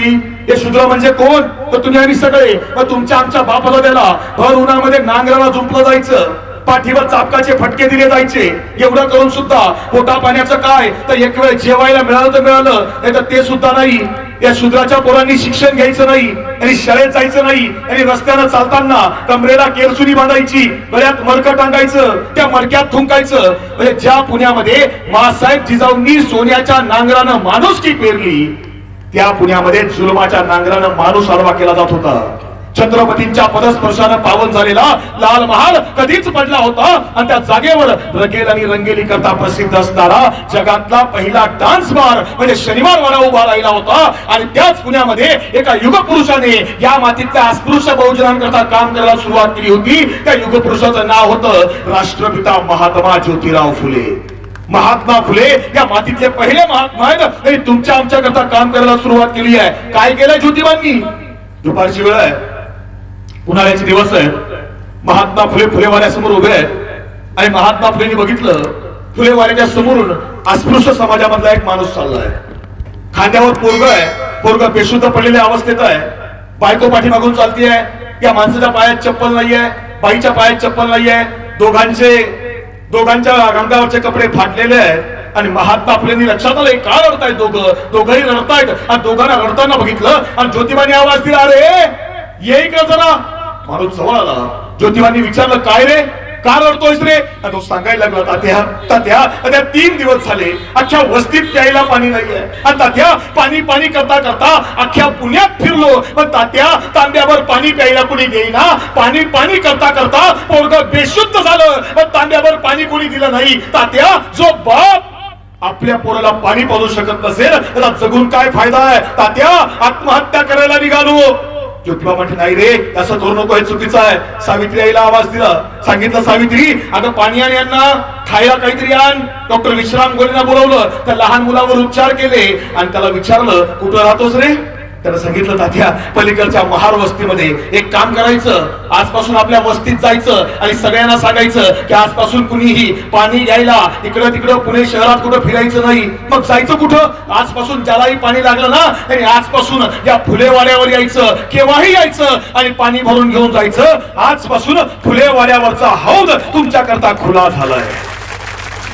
हे शूद्र म्हणजे कोण? तर तुम्ही आणि सगळे. मग तुमच्या आमच्या बापाला द्याला भर उन्हामध्ये नांगराला जुंपलं जायचं, पाठीवर चापकाचे फटके दिले जायचे. एवढं करून सुद्धा पोटा पाण्याचं काय? तर एक वेळ जेवायला मिळालं तर मिळालं, नाही तर ते सुद्धा नाही. या शूद्राच्या पोरांनी शिक्षण घ्यायचं नाही आणि शाळेत जायचं नाही आणि रस्त्यानं चालताना कमरेला केरसुनी बांधायची, गळ्यात मडकं टांगायचं, त्या मडक्यात थुंकायचं. म्हणजे ज्या पुण्यामध्ये मासाहेब जिजाऊंनी सोन्याच्या नांगरानं माणुसकी पेरली, त्या पुण्यामध्ये जुलमाच्या नांगरानं माणूस आडवा केला जात होता. छत्रपतींच्या पदस्पर्शानं पावन झालेला लाल महाल कधीच पडला होता आणि त्या जागेवर रगेल आणि रंगेली करता प्रसिद्ध असणारा जगातला पहिला डान्स बार म्हणजे शनिवार वाडा उभा राहिला होता. आणि त्याच पुण्यामध्ये एका युगपुरुषाने या मातीतल्या अस्पृश्य बहुजनांकरता काम करायला सुरुवात केली होती. त्या युगपुरुषाचं नाव होतं राष्ट्रपिता महात्मा ज्योतिराव फुले. महात्मा फुले या मातीतले पहिले महात्मा आहेत आणि तुमच्या आमच्या करता काम करायला सुरुवात केली आहे. काय केलंय ज्योतिबांनी? दुपारची वेळ आहे, उन्हाळ्याचे दिवस आहेत. महात्मा फुले फुलेवाड्यासमोर उभे आहेत आणि महात्मा फुलेंनी बघितलं फुलेवाड्याच्या समोरून अस्पृश्य समाजामधला एक माणूस चाललाय. खांद्यावर पोरग आहे, पोरग बेशुद्ध पडलेल्या अवस्थेत आहे, बायको पाठीमागून चालतीये. या माणसाच्या पायात चप्पल नाहीये, बाईच्या पायात चप्पल नाहीये. दोघांच्या अंगावरचे कपडे फाटलेले आहेत आणि महात्मा फुलेंनी लक्षात आलं का रडतायत दोघंही रडतायत. आणि दोघांना रडताना बघितलं आणि ज्योतिबांनी आवाज दिला, अरे ये इकडे जरा. माणूस जवळ आला. ज्योतिबांनी विचारलं काय रे? का रडतोयस रे? आणि तो सांगायला लागला, तात्या तात्या आता 3 दिवस झाले अख्ख्या वस्तीत प्यायला पाणी नाहीये. आणि तात्या पाणी पाणी करता करता अख्ख्या पुण्यात फिरलो, पण तात्या तांब्यावर पाणी प्यायला कुणी देईना. पाणी पाणी करता करता पोरगं बेशुद्ध झालं, पण तांब्यावर पाणी कोणी दिलं नाही. तात्या, जो बाप आपल्या पोराला पाणी पाजू शकत नसेल त्याला जगून काय फायदा आहे? तात्या, आत्महत्या करायला निघालो. ज्योतिबा म्हटलं, नाही रे, असं करू नको, हे चुकीचं आहे. सावित्री आईला आवाज दिला, सांगितलं, सावित्री अगं पाणी आणि यांना खायला काहीतरी आण. डॉक्टर विश्राम गोरेंना बोलवलं, त्या लहान मुलावर उपचार केले आणि त्याला विचारलं, कुठं राहतोस रे? त्याला सांगितलं, तात्या पलीकडच्या महार वस्तीमध्ये एक काम करायचं, आजपासून आपल्या वस्तीत जायचं आणि सगळ्यांना सांगायचं की आजपासून कुणीही पाणी घ्यायला इकडं तिकडं पुणे शहरात कुठं फिरायचं नाही. मग जायचं कुठं? आजपासून ज्यालाही पाणी लागलं ना त्याने आजपासून या फुलेवाड्यावर यायचं, केव्हाही यायचं आणि पाणी भरून घेऊन जायचं. आजपासून फुलेवाड्यावरचा हौद तुमच्या करता खुला झालाय.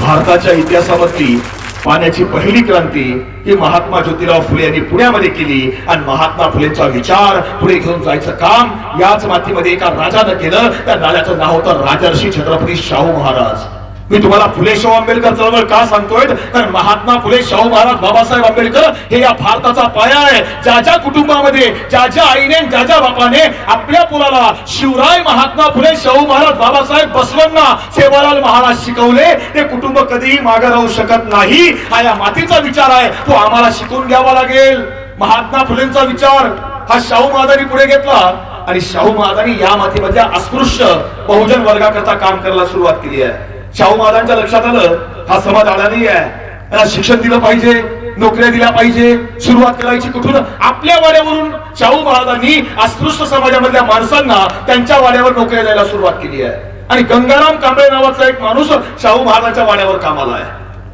भारताच्या इतिहासामधली पाण्याची पहिली क्रांती ही महात्मा ज्योतिराव फुले यांनी पुण्यामध्ये केली आणि महात्मा फुलेंचा विचार पुढे घेऊन जायचं काम याच मातीमध्ये एका राजानं केलं. त्या राजाचं नाव होतं राजर्षी छत्रपती शाहू महाराज. मी तुम्हाला फुले शाहू आंबेडकर चळवळ का सांगतोय? कारण महात्मा फुले शाहू महाराज बाबासाहेब आंबेडकर हे या भारताचा पाया आहे. ज्या ज्या कुटुंबामध्ये ज्या ज्या आईने ज्या ज्या बापाने आपल्या मुलाला शिवराय महात्मा फुले शाहू महाराज बाबासाहेब बसवण्णा सेवालाल महाराज शिकवले, ते कुटुंब कधीही मागे राहू शकत नाही. हा या मातीचा विचार आहे, तो आम्हाला शिकून घ्यावा लागेल. महात्मा फुलेंचा विचार हा शाहू महाराजांनी पुढे घेतला आणि शाहू महाराजांनी या मातीमधल्या अस्पृश्य बहुजन वर्गाकरता काम करायला सुरुवात केली आहे. शाहू महाराजांच्या लक्षात आलं, हा समाज अडाणी आहे, त्याला शिक्षण दिलं पाहिजे, नोकऱ्या दिल्या पाहिजे. सुरुवात करायची कुठून? आपल्या वाड्यावरून. शाहू महाराजांनी अस्पृश्य समाजामधल्या माणसांना त्यांच्या वाड्यावर नोकऱ्या द्यायला सुरुवात केली आहे. आणि गंगाराम कांबळे नावाचा एक माणूस शाहू महाराजांच्या वाड्यावर कामाला आहे.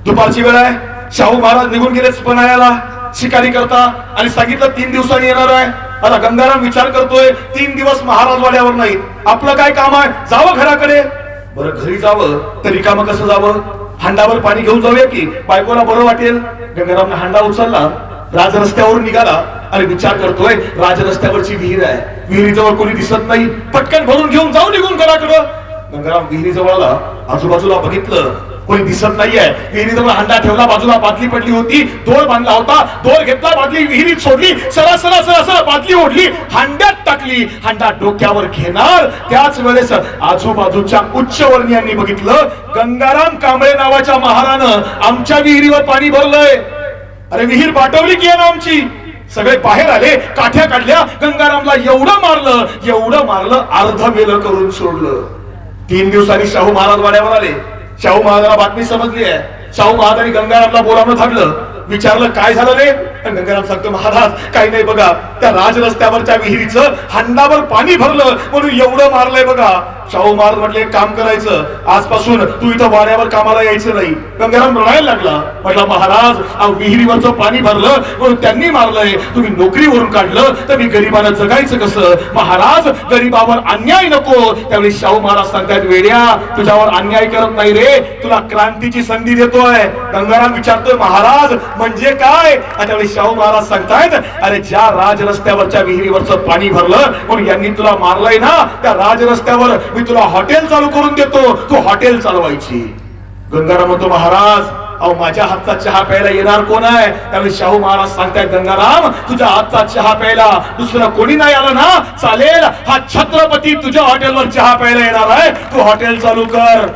दुपारची वेळ आहे, शाहू महाराज निघून गेले पन्हाळ्याला शिकारी करता आणि सांगितलं 3 दिवसांनी येणार आहे. आता गंगाराम विचार करतोय, 3 दिवस महाराज वाड्यावर नाहीत, आपलं काय काम आहे? जावं घराकडे. बरं, घरी जावं तर रिकामं कसं जावं? हांडावर पाणी घेऊन जाऊया की, बायकोला बरं वाटेल. गंगारामने हांडा उचलला, राज रस्त्यावरून निघाला आणि विचार करतोय, राज रस्त्यावरची विहीर आहे, विहिरीजवळ कोणी दिसत नाही, पटकन भरून घेऊन जाऊ निघून घराकडं. गंगाराम विहिरीजवळ आला, आजूबाजूला बघितलं, कोणी दिसत नाहीये. विहिरीजवळ हांडा ठेवला, बाजूला बादली पडली होती, दोर बांधला होता, दोर घेतला, बादली विहिरीत सोडली, सरा सरा सरा सरा बादली ओढली, हांड्यात टाकली. हांडा डोक्यावर घेणार त्याच वेळेस आजूबाजूच्या उच्चवर्णीयांनी बघितलं, गंगाराम कांबळे नावाच्या महारानं आमच्या विहिरीवर पाणी भरलंय. अरे, विहीर पाठवली की ना आमची. सगळे बाहेर आले, काठ्या काढल्या, गंगारामला एवढं मारलं, अर्ध मेलं करून सोडलं. 3 दिवसांनी शाहू महाराज वाड्यावर आले. शाहू महाराजांना बातमी समजली आहे. शाहू महाराजांनी गंगारामला बोलावणं धाडलं, विचारलं काय झालं रे? गंगाराम सांगतो, महाराज काही नाही बघा, त्या राज रस्त्यावरच्या विहिरीचं हांडावर पाणी भरलं म्हणून एवढं मारलंय बघा. शाहू महाराज म्हटले, एक काम करायचं, आजपासून तू इथं वाड्यावर कामाला यायचं नाही. गंगाराम रडायला लागला, म्हटलं, महाराज विहिरीवरचं पाणी भरलं म्हणून त्यांनी मारलंय, तुम्ही नोकरीवरून काढलं तर मी गरीबानं जगायचं कसं? महाराज, गरीबावर अन्याय नको. त्यावेळी शाहू महाराज सांगतायत, वेड्या, तुझ्यावर अन्याय करत नाही रे, तुला क्रांतीची संधी देतोय. गंगाराम विचारतोय, महाराज म्हणजे काय? त्यावेळी शाहू महाराज सांगतायत, अरे, ज्या राज रस्त्यावरच्या विहिरीवरचं पाणी भरलं म्हणून यांनी तुला मारलंय ना, त्या राज रस्त्यावर मी तुला हॉटेल चालू करून देतो, तू हॉटेल चालवायची. गंगाराम म्हणतो, महाराज, अहो माझ्या हातचा चहा प्यायला येणार कोण आहे? त्यावेळी शाहू महाराज सांगतायत, गंगाराम, तुझ्या हातचा चहा प्यायला दुसरं कोणी नाही आलं ना, चालेल, हा छत्रपती तुझ्या हॉटेलवर चहा प्यायला येणार आहे, तू हॉटेल चालू कर.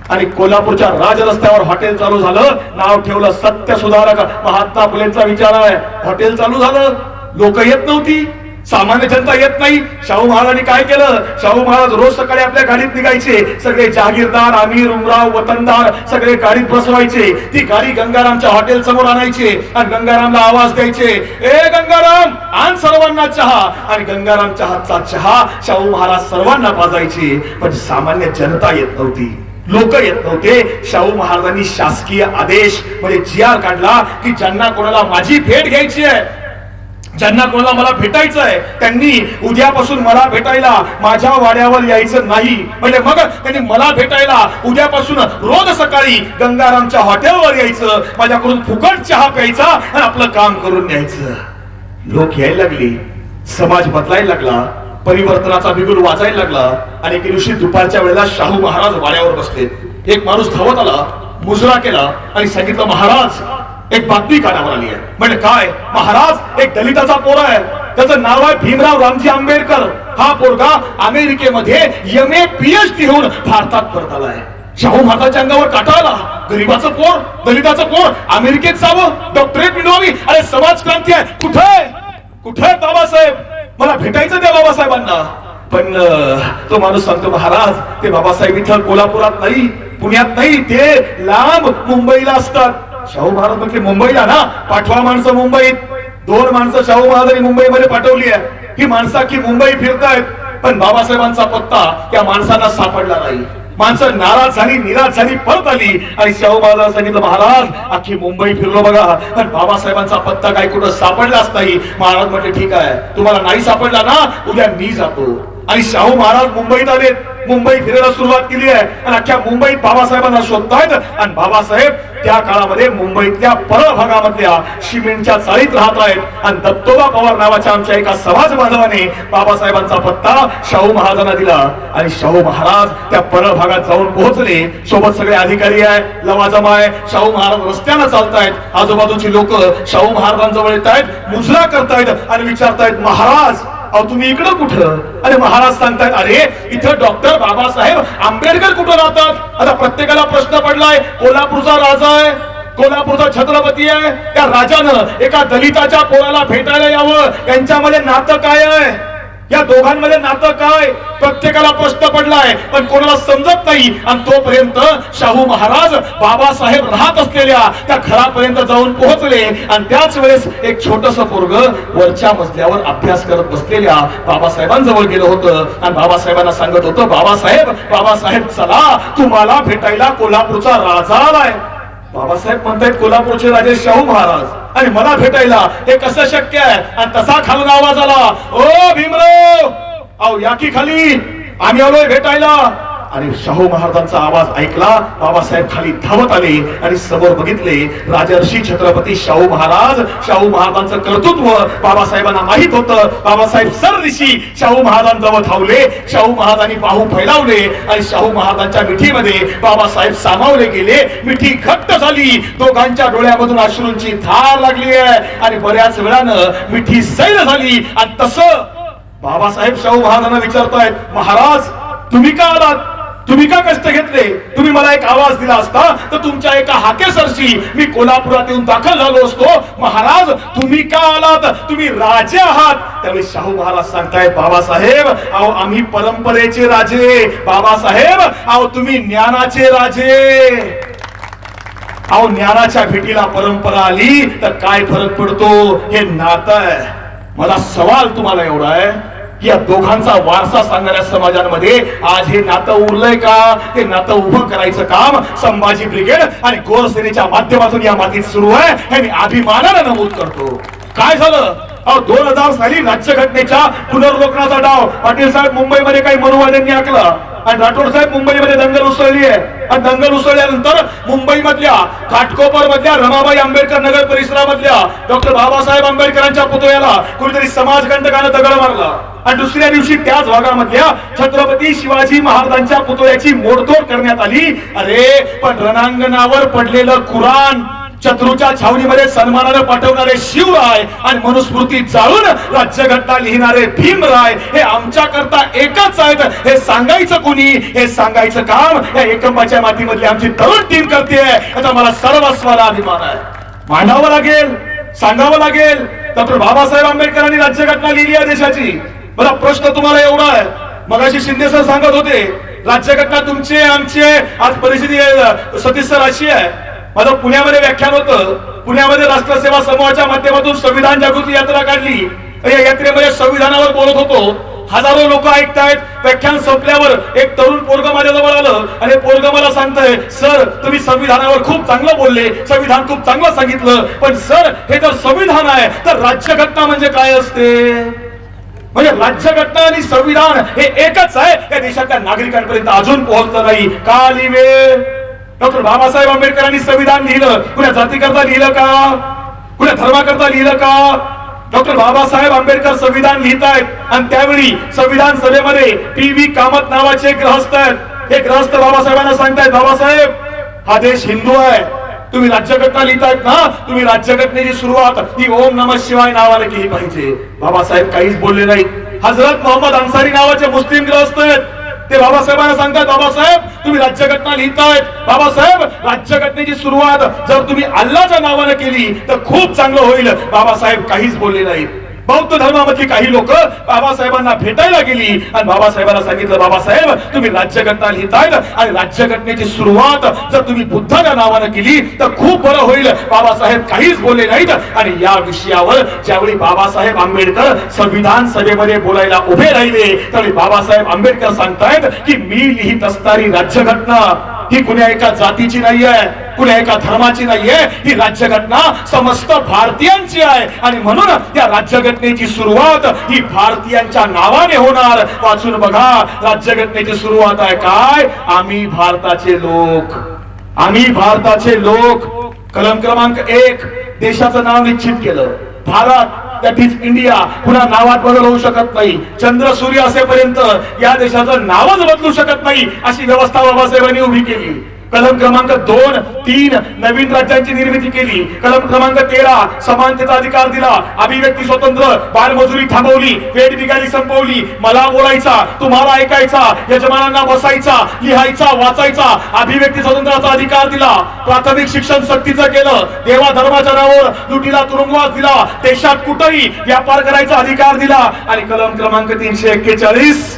आणि कोल्हापूरच्या राज रस्त्यावर हॉटेल चालू झालं. नाव ठेवलं सत्य सुधारक. महात्मा फुलेंचा विचार आहे. हॉटेल चालू झालं, लोक येत नव्हती, सामान्य जनता येत नाही. शाहू महाराजांनी काय केलं? शाहू महाराज रोज सकाळी आपल्या गाडीत निघायचे, सगळे जहागीरदार, आमीर, उमराव, वतनदार सगळे गाडीत बसवायचे. ती गाडी गंगारामच्या हॉटेल समोर आणायचे आणि गंगारामला आवाज द्यायचे, ए गंगाराम, आण सर्वांना चहा. आणि गंगारामच्या हातचा चहा शाहू महाराज सर्वांना पाजायचे. पण सामान्य जनता येत नव्हती, लोक येत नव्हते. शाहू महाराजांनी शासकीय आदेश म्हणजे GR काढला की ज्यांना कोणाला माझी भेट घ्यायची आहे, ज्यांना कोणाला मला भेटायचं आहे, त्यांनी उद्यापासून मला भेटायला माझ्या वाड्यावर यायचं नाही. म्हणजे मग त्यांनी मला भेटायला उद्यापासून रोज सकाळी गंगारामच्या हॉटेलवर यायचं, माझ्याकडून फुकट चहा प्यायचा आणि आपलं काम करून न्यायचं. लोक यायला लागले, समाज बदलायला लागला, परिवर्तनाचा बिगुल वाजायला लागला. आणि एके दिवशी दुपारच्या वेळेला शाहू महाराज वाड्यावर बसले. एक माणूस धावत आला, मुजरा केला आणि सांगितलं, महाराज एक बातमी कानावर आली आहे. म्हणजे काय? महाराज एक दलिताचा पोर आहे, त्याचं नाव आहे भीमराव रामजी आंबेडकर. हा पोरगा अमेरिकेमध्ये MA PhD होऊन भारतात परत आलाय. शाहू महाराजांच्या अंगावर काटा आला. गरीबाचं पोर, दलिताचं पोर अमेरिकेत जावं, डॉक्टरेट मिळवावी, अरे समाज क्रांती आहे. कुठे कुठे बाबासाहेब? मला भेटायचं त्या बाबासाहेबांना. पण तो माणूस सांगतो, महाराज ते बाबासाहेब इथं कोल्हापुरात नाही, पुण्यात नाही, ते लांब मुंबईला असतात. शाहू महाराज म्हटले, मुंबईला ना, पाठवा माणसं मुंबईत. 2 माणसं शाहू महाराजांनी मुंबईमध्ये पाठवली आहे. ही माणसं की मुंबई फिरतायत, पण बाबासाहेबांचा पत्ता त्या माणसांना सापडला नाही. माणसं नाराज झाली, निराश झाली, परत आली आणि शाहू महाराज सांगितलं, महाराज अख्खी मुंबई फिरलो बघा, पण बाबासाहेबांचा पत्ता काही कुठं सापडलाच नाही. महाराज म्हटले, ठीक आहे, तुम्हाला नाही सापडला ना, उद्या मी जातो. आणि शाहू महाराज मुंबईत आले, मुंबई फिरायला सुरुवात केली आहे आणि अख्ख्या मुंबईत बाबासाहेबांना शोधतायत. आणि बाबासाहेब त्या काळामध्ये मुंबईतल्या परळ भागामधल्या सिमेंटच्या चाळीत राहत आहेत. आणि दत्तोबा पवार नावाच्या आमच्या एका समाज बांधवाने बाबासाहेबांचा पत्ता शाहू महाराजांना दिला आणि शाहू महाराज त्या परळ भागात जाऊन पोहोचले. सोबत सगळे अधिकारी आहे, लवाजमा आहे. शाहू महाराज रस्त्यानं चालतायत, आजूबाजूची लोक शाहू महाराजांजवळ येत आहेत, मुजरा करतायत आणि विचारतायत, महाराज अहो तुम्ही इकडं कुठं? अरे महाराज सांगतायत, अरे इथं डॉक्टर बाबासाहेब आंबेडकर कुठं राहतात? आता प्रत्येकाला प्रश्न पडलाय, कोल्हापूरचा राजा आहे, कोल्हापूरचा छत्रपती आहे, त्या राजानं एका दलिताच्या पोराला भेटायला यावं, यांच्यामध्ये नातं काय आहे? या दोघांमध्ये नातं काय? प्रत्येकाला प्रश्न पडलाय, पण कोणाला समजत नाही. आणि तोपर्यंत शाहू महाराज बाबासाहेब राहत असलेल्या त्या घरापर्यंत जाऊन पोहोचले. आणि त्याच वेळेस एक छोटस पोरग वरच्या मजल्यावर अभ्यास करत बसलेल्या बाबासाहेबांजवळ गेलं होतं आणि बाबासाहेबांना सांगत होतं, बाबासाहेब बाबासाहेब चला, तुम्हाला भेटायला कोल्हापूरचा राजा आलाय. बाबासाहेब म्हणतायत, कोल्हापूरचे राजे शाहू महाराज आणि मला भेटायला हे कसं शक्य आहे? आणि तसा खालून आवाज आला, ओ भीमराव, अहो या की खाली, आम्ही आलोय भेटायला. आणि शाहू महाराजांचा आवाज ऐकला. बाबासाहेब खाली धावत आले आणि समोर बघितले राजर्षी छत्रपती शाहू महाराज. शाहू महाराजांचं कर्तृत्व बाबासाहेबांना माहित होतं. बाबासाहेब सरदिशी शाहू महाराजांजवळ धावले. शाहू महाराजांनी बाहू फैलावले आणि शाहू महाराजांच्या मिठीमध्ये बाबासाहेब सामावले गेले. मिठी घट्ट झाली, दोघांच्या डोळ्यामधून अश्रूंची धार लागली आहे आणि बऱ्याच वेळानं मिठी सैल झाली. आणि तसं बाबासाहेब शाहू महाराजांना विचारतायत, महाराज तुम्ही का आलात? तुम्ही का कष्ट घेतले? तुम्ही मला एक आवाज दिला असता तर तुमच्या एका हाकेसरशी मी कोल्हापुरात येऊन दाखल झालो असतो. महाराज तुम्ही का आलात? तुम्ही राजे आहात. त्यावेळी शाहू महाराज सांगतायत, बाबासाहेब अहो आम्ही परंपरेचे राजे. बाबासाहेब अहो तुम्ही ज्ञानाचे राजे. अहो ज्ञानाच्या भेटीला परंपरा आली तर काय फरक पडतो? हे नातं आहे. मला सवाल तुम्हाला एवढा आहे, या दोघांचा वारसा सांगणाऱ्या समाजांमध्ये आज हे नातं उरलंय का? ते नातं उभं करायचं काम संभाजी ब्रिगेड आणि गोरसेनेच्या माध्यमातून या मातीत सुरू आहे हे मी अभिमानाने नमूद करतो. काय झालं? 2000 साली राज्यघटनेच्या पुनर्लोकनाचा डाव पाटील साहेब मुंबईमध्ये काही मनुवाद्यांनी आखला आणि राठोड साहेब मुंबईमध्ये दंगल उसळली आहे. आणि दंगल उसळल्यानंतर मुंबई मधल्या घाटकोपर मधल्या रमाबाई आंबेडकर नगर परिसरामधल्या डॉक्टर बाबासाहेब आंबेडकरांच्या पुतळ्याला कुणीतरी समाजकंटकानं दगड मारला. आणि दुसऱ्या दिवशी त्याच भागामधल्या छत्रपती शिवाजी महाराजांच्या पुतळ्याची मोडतोड करण्यात आली. अरे पण रणांगणावर पडलेलं कुराण, शत्रूच्या छावणीमध्ये सन्मानाने पाठवणारे शिवराय आणि मनुस्मृती जाळून राज्यघटना लिहिणारे भीमराय हे आमच्या करता एकच आहेत हे सांगायचं कोणी? हे सांगायचं काम या एकंबाच्या मातीमधली आमची तरुण टीम करते. याचा मला सर्वस्वाला अभिमान आहे. मांडावं लागेल, सांगावं लागेल. डॉक्टर बाबासाहेब आंबेडकरांनी राज्यघटना लिहिली आहे देशाची. मला प्रश्न तुम्हाला एवढा आहे, मगाशी शिंदे सर सांगत होते राज्यघटना तुमची आमची आहे. आज परिस्थिती सतीश सर अशी आहे. माझं पुण्यामध्ये व्याख्यान होतं. पुण्यामध्ये राष्ट्रसेवा समूहाच्या माध्यमातून संविधान जागृती यात्रा काढली. या यात्रेमध्ये संविधानावर बोलत होतो. हजारो लोक ऐकतायत. व्याख्यान संपल्यावर एक तरुण पोरग माझ्याजवळ आलं आणि पोरग मला सांगतंय, सर तुम्ही संविधानावर खूप चांगलं बोलले, संविधान खूप चांगलं सांगितलं, पण सर हे जर संविधान आहे तर राज्यघटना म्हणजे काय असते? म्हणजे राज्यघटना आणि संविधान हे एकच आहे या देशातल्या नागरिकांपर्यंत अजून पोहोचलं नाही. का आली वेळ? डॉक्टर बाबासाहेब आंबेडकरांनी संविधान लिहिलं, कुण्या जातीकरता लिहिलं का? कुण्या धर्माकरता लिहिलं का? डॉक्टर बाबासाहेब आंबेडकर संविधान लिहितायत आणि त्यावेळी संविधान सभेमध्ये पी.व्ही. कामत नावाचे ग्रहस्थ आहेत. हे ग्रहस्थ बाबासाहेबांना सांगतायत, बाबासाहेब हा देश हिंदू आहे, तुम्ही राज्यघटना लिहितायत ना, तुम्ही राज्यघटनेची सुरुवात ही ओम नमः शिवाय नावाने केली पाहिजे. बाबासाहेब काहीच बोलले नाहीत. हजरत मोहम्मद अन्सारी नावाचे मुस्लिम ग्रहस्थ आहेत, ते बाबासाहेबांना सांगतात, बाबासाहेब तुम्ही राज्यघटना लिहितायत, बाबासाहेब राज्यघटनेची सुरुवात जर तुम्ही अल्लाच्या नावाने केली तर खूप चांगलं होईल. बाबासाहेब काहीच बोलले नाहीत. बौद्ध धर्मामधली काही लोक बाबासाहेबांना भेटायला गेली आणि बाबासाहेबांना सांगितलं, बाबासाहेब तुम्ही राज्यघटना लिहितायत आणि राज्यघटनेची सुरुवात जर तुम्ही बुद्धाच्या नावाने केली तर खूप बरं होईल. बाबासाहेब काहीच बोलले नाहीत. आणि या विषयावर ज्यावेळी बाबासाहेब आंबेडकर संविधान सभेमध्ये बोलायला उभे राहिले त्यावेळी बाबासाहेब आंबेडकर सांगतायत की मी लिहित असणारी राज्यघटना ही कुण्या एका जातीची नाहीये, कुण्या एका धर्माची नाहीये, ही राज्यघटना समस्त भारतीयांची आहे आणि म्हणून या राज्यघटनेची सुरुवात ही भारतीयांच्या नावाने होणार. वाचून बघा, राज्यघटनेची सुरुवात आहे काय, आम्ही भारताचे लोक, आम्ही भारताचे लोक. कलम क्रमांक 1 देशाचं नाव निश्चित केलं, भारत, दॅट इज इंडिया. पुन्हा नावात बदल होऊ शकत नाही. चंद्र सूर्य असेपर्यंत या देशाचं नावच बदलू शकत नाही अशी व्यवस्था बाबासाहेबांनी उभी केली. कलम क्रमांक 2, 3 नवीन राज्यांची निर्मिती केली. कलम क्रमांक 13 समानतेचा अधिकार दिला, अभिव्यक्ती स्वतंत्र, बालमजुरी थांबवली, वेठबिगारी संपवली, मला बोलायचा तुम्हाला ऐकायचा, यजमानांना बसायचा, लिहायचा, वाचायचा, अभिव्यक्ती स्वातंत्र्याचा अधिकार दिला. प्राथमिक शिक्षण सक्तीचं केलं, देवा धर्माच्या नावावर लुटीला तुरुंगवास दिला, देशात कुठेही व्यापार करायचा अधिकार दिला. आणि कलम क्रमांक 341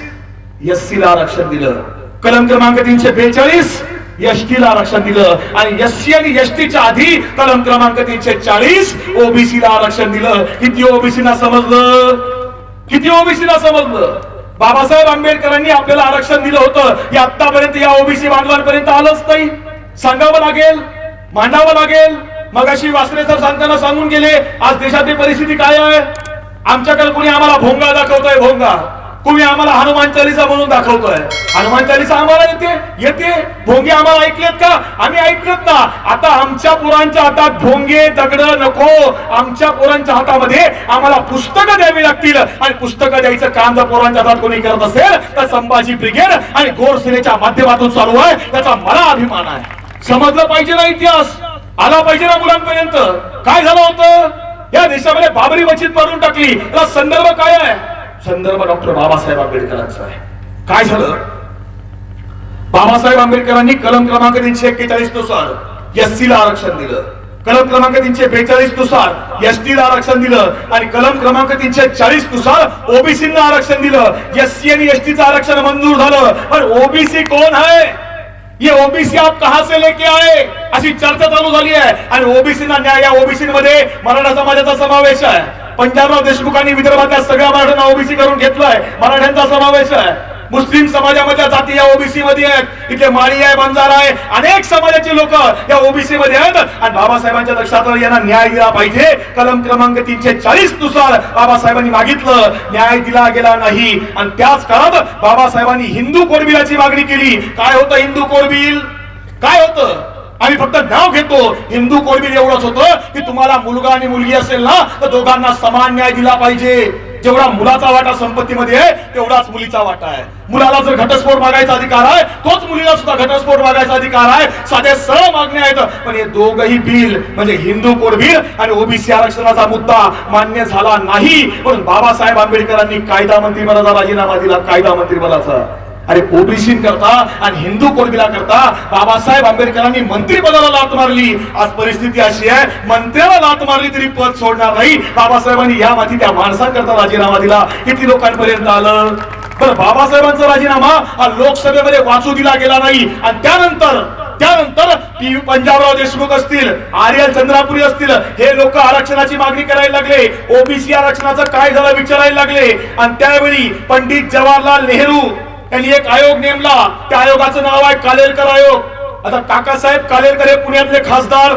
एससीला आरक्षण दिलं. कलम क्रमांक 342 एसटीला आरक्षण दिलं. आणि एससी आणि एसटीच्या आधी कलम क्रमांक 340 ओबीसीला आरक्षण दिलं. किती ओबीसीला समजलं, किती ओबीसीला समजलं. बाबासाहेब आंबेडकरांनी आपल्याला आरक्षण दिलं होतं, हे आतापर्यंत या ओबीसी बांधवांपर्यंत आलंच नाही. सांगावं लागेल, मांडावं लागेल. मगाशी वासरे सर सांगताना सांगून गेले, आज देशाची परिस्थिती काय आहे. आमच्याकडे कोणी आम्हाला भोंगा दाखवतोय, भोंगा. तुम्ही आम्हाला हनुमान चालीसा म्हणून दाखवतोय. हनुमान चालीसा आम्हाला येते भोंगे आम्हाला ऐकलेत का, आम्ही ऐकलेत ना. आता आमच्या पोरांच्या हातात भोंगे दगड नको, आमच्या पोरांच्या हातामध्ये आम्हाला पुस्तकं द्यावी लागतील. आणि पुस्तकं द्यायचं काम जर पोरांच्या हातात कोणी करत असेल तर संभाजी ब्रिगेड आणि गोरसेनेच्या माध्यमातून चालू आहे, त्याचा मला अभिमान आहे. समजलं पाहिजे ना, इतिहास आला पाहिजे ना मुलांपर्यंत. काय झालं होतं या देशामध्ये, बाबरी मशीद मारून टाकली, त्याला संदर्भ काय आहे, संदर्भ डॉक्टर बाबासाहेब आंबेडकरांचा आहे. काय झालं, बाबासाहेब आंबेडकरांनी कलम क्रमांक 341 नुसार एससीला आरक्षण दिलं, कलम क्रमांक 342 नुसार एसटीला आरक्षण दिलं आणि कलम क्रमांक 340 नुसार ओबीसींना आरक्षण दिलं. एससी आणि एसटीचं आरक्षण मंजूर झालं, पण ओबीसी कोण है, ये ओबीसी आप कहां से लेके आए अशी चर्चा चालू झाली आहे. आणि ओबीसींना न्याय, या ओबीसी मध्ये मराठा समाजाचा समावेश आहे. पंजाबराव देशमुखांनी विदर्भातल्या सगळ्या मराठ्यांना ओबीसी करून घेतलाय, मराठ्यांचा समावेश आहे. मुस्लिम समाजामधल्या जाती या ओबीसी मध्ये आहेत, इथे माळी आहे, बंजारा आहे, अनेक समाजाची लोक या ओबीसी मध्ये आहेत. आणि बाबासाहेबांच्या लक्षात यांना न्याय दिला पाहिजे. कलम क्रमांक 340 नुसार बाबासाहेबांनी मागितलं, न्याय दिला गेला नाही. आणि त्याच काळात बाबासाहेबांनी हिंदू कोड बिलाची मागणी केली. काय होतं हिंदू कोड बिल, काय होतं, आम्ही फक्त नाव घेतो. हिंदू कोड बिल एवढंच होतं की तुम्हाला मुलगा आणि मुलगी असेल ना तर दोघांना समान न्याय दिला पाहिजे. जेवढा मुलाचा वाटा संपत्तीमध्ये आहे तेवढाच मुलीचा वाटा आहे. मुलाला जर घटस्फोट मागायचा अधिकार आहे तोच मुलीला सुद्धा घटस्फोट मागायचा अधिकार आहे. साधे सरळ मागण्या आहेत. पण हे दोघही बिल म्हणजे हिंदू कोड बिल आणि ओबीसी आरक्षणाचा मुद्दा मान्य झाला नाही. म्हणून बाबासाहेब आंबेडकरांनी कायदा मंत्रिपदाचा राजीनामा दिला, कायदा मंत्रिपदाचा. अरे ओबीसी करता आणि हिंदू कोडबिला करता बाबासाहेब आंबेडकरांनी मंत्रिपदाला लात मारली. आज परिस्थिती अशी आहे, मंत्र्याला लात मारली तरी पद सोडणार नाही. बाबासाहेबांनी या माती त्या माणसांकरता राजीनामा दिला. किती लोकांपर्यंत आलं. पण बाबासाहेबांचा राजीनामा हा लोकसभेमध्ये वाचू दिला गेला नाही. आणि त्यानंतर पंजाबराव देशमुख असतील, आर्यल चंद्रापुरी असतील, हे लोक आरक्षणाची मागणी करायला लागले. ओबीसी आरक्षणाचं काय झालं विचारायला लागले. आणि त्यावेळी पंडित जवाहरलाल नेहरू यांनी एक आयोग नेमला. त्या आयोगाचं नाव आहे कालेलकर आयोग. आता काकासाहेब कालेलकर हे पुण्यातले खासदार,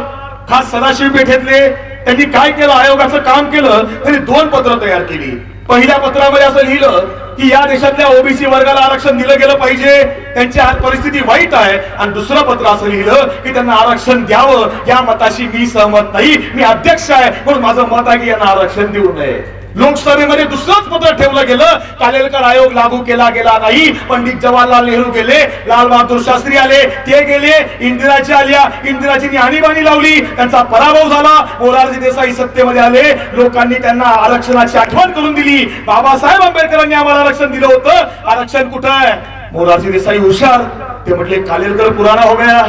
खास सदाशिव पेठेतले. त्यांनी काय केलं, आयोगाचं काम केलं. त्यांनी 2 पत्र तयार केली. पहिल्या पत्रामध्ये असं लिहिलं की या देशातल्या ओबीसी वर्गाला आरक्षण दिलं गेलं पाहिजे, त्यांची आज परिस्थिती वाईट आहे. आणि दुसरं पत्र असं लिहिलं की त्यांना आरक्षण द्यावं, या मताशी मी सहमत नाही, मी अध्यक्ष आहे म्हणून माझं मत आहे की यांना आरक्षण देऊ नये. लोकसभेमध्ये दुसरंच पत्र ठेवलं गेलं, कालेलकर आयोग लागू केला गेला नाही. पंडित जवाहरलाल नेहरू गेले, लाल बहादूर शास्त्री आले, ते गेले, इंदिराजी आल्या, इंदिराजींनी आणीबाणी लावली, त्यांचा पराभव झाला. मोरारजी देसाई सत्तेमध्ये आले, लोकांनी त्यांना आरक्षणाची आठवण करून दिली. बाबासाहेब आंबेडकरांनी आम्हाला आरक्षण दिलं होतं, आरक्षण कुठं आहे? मोरारजी देसाई हुशार, ते म्हटले कालेलकर पुराना हो गया,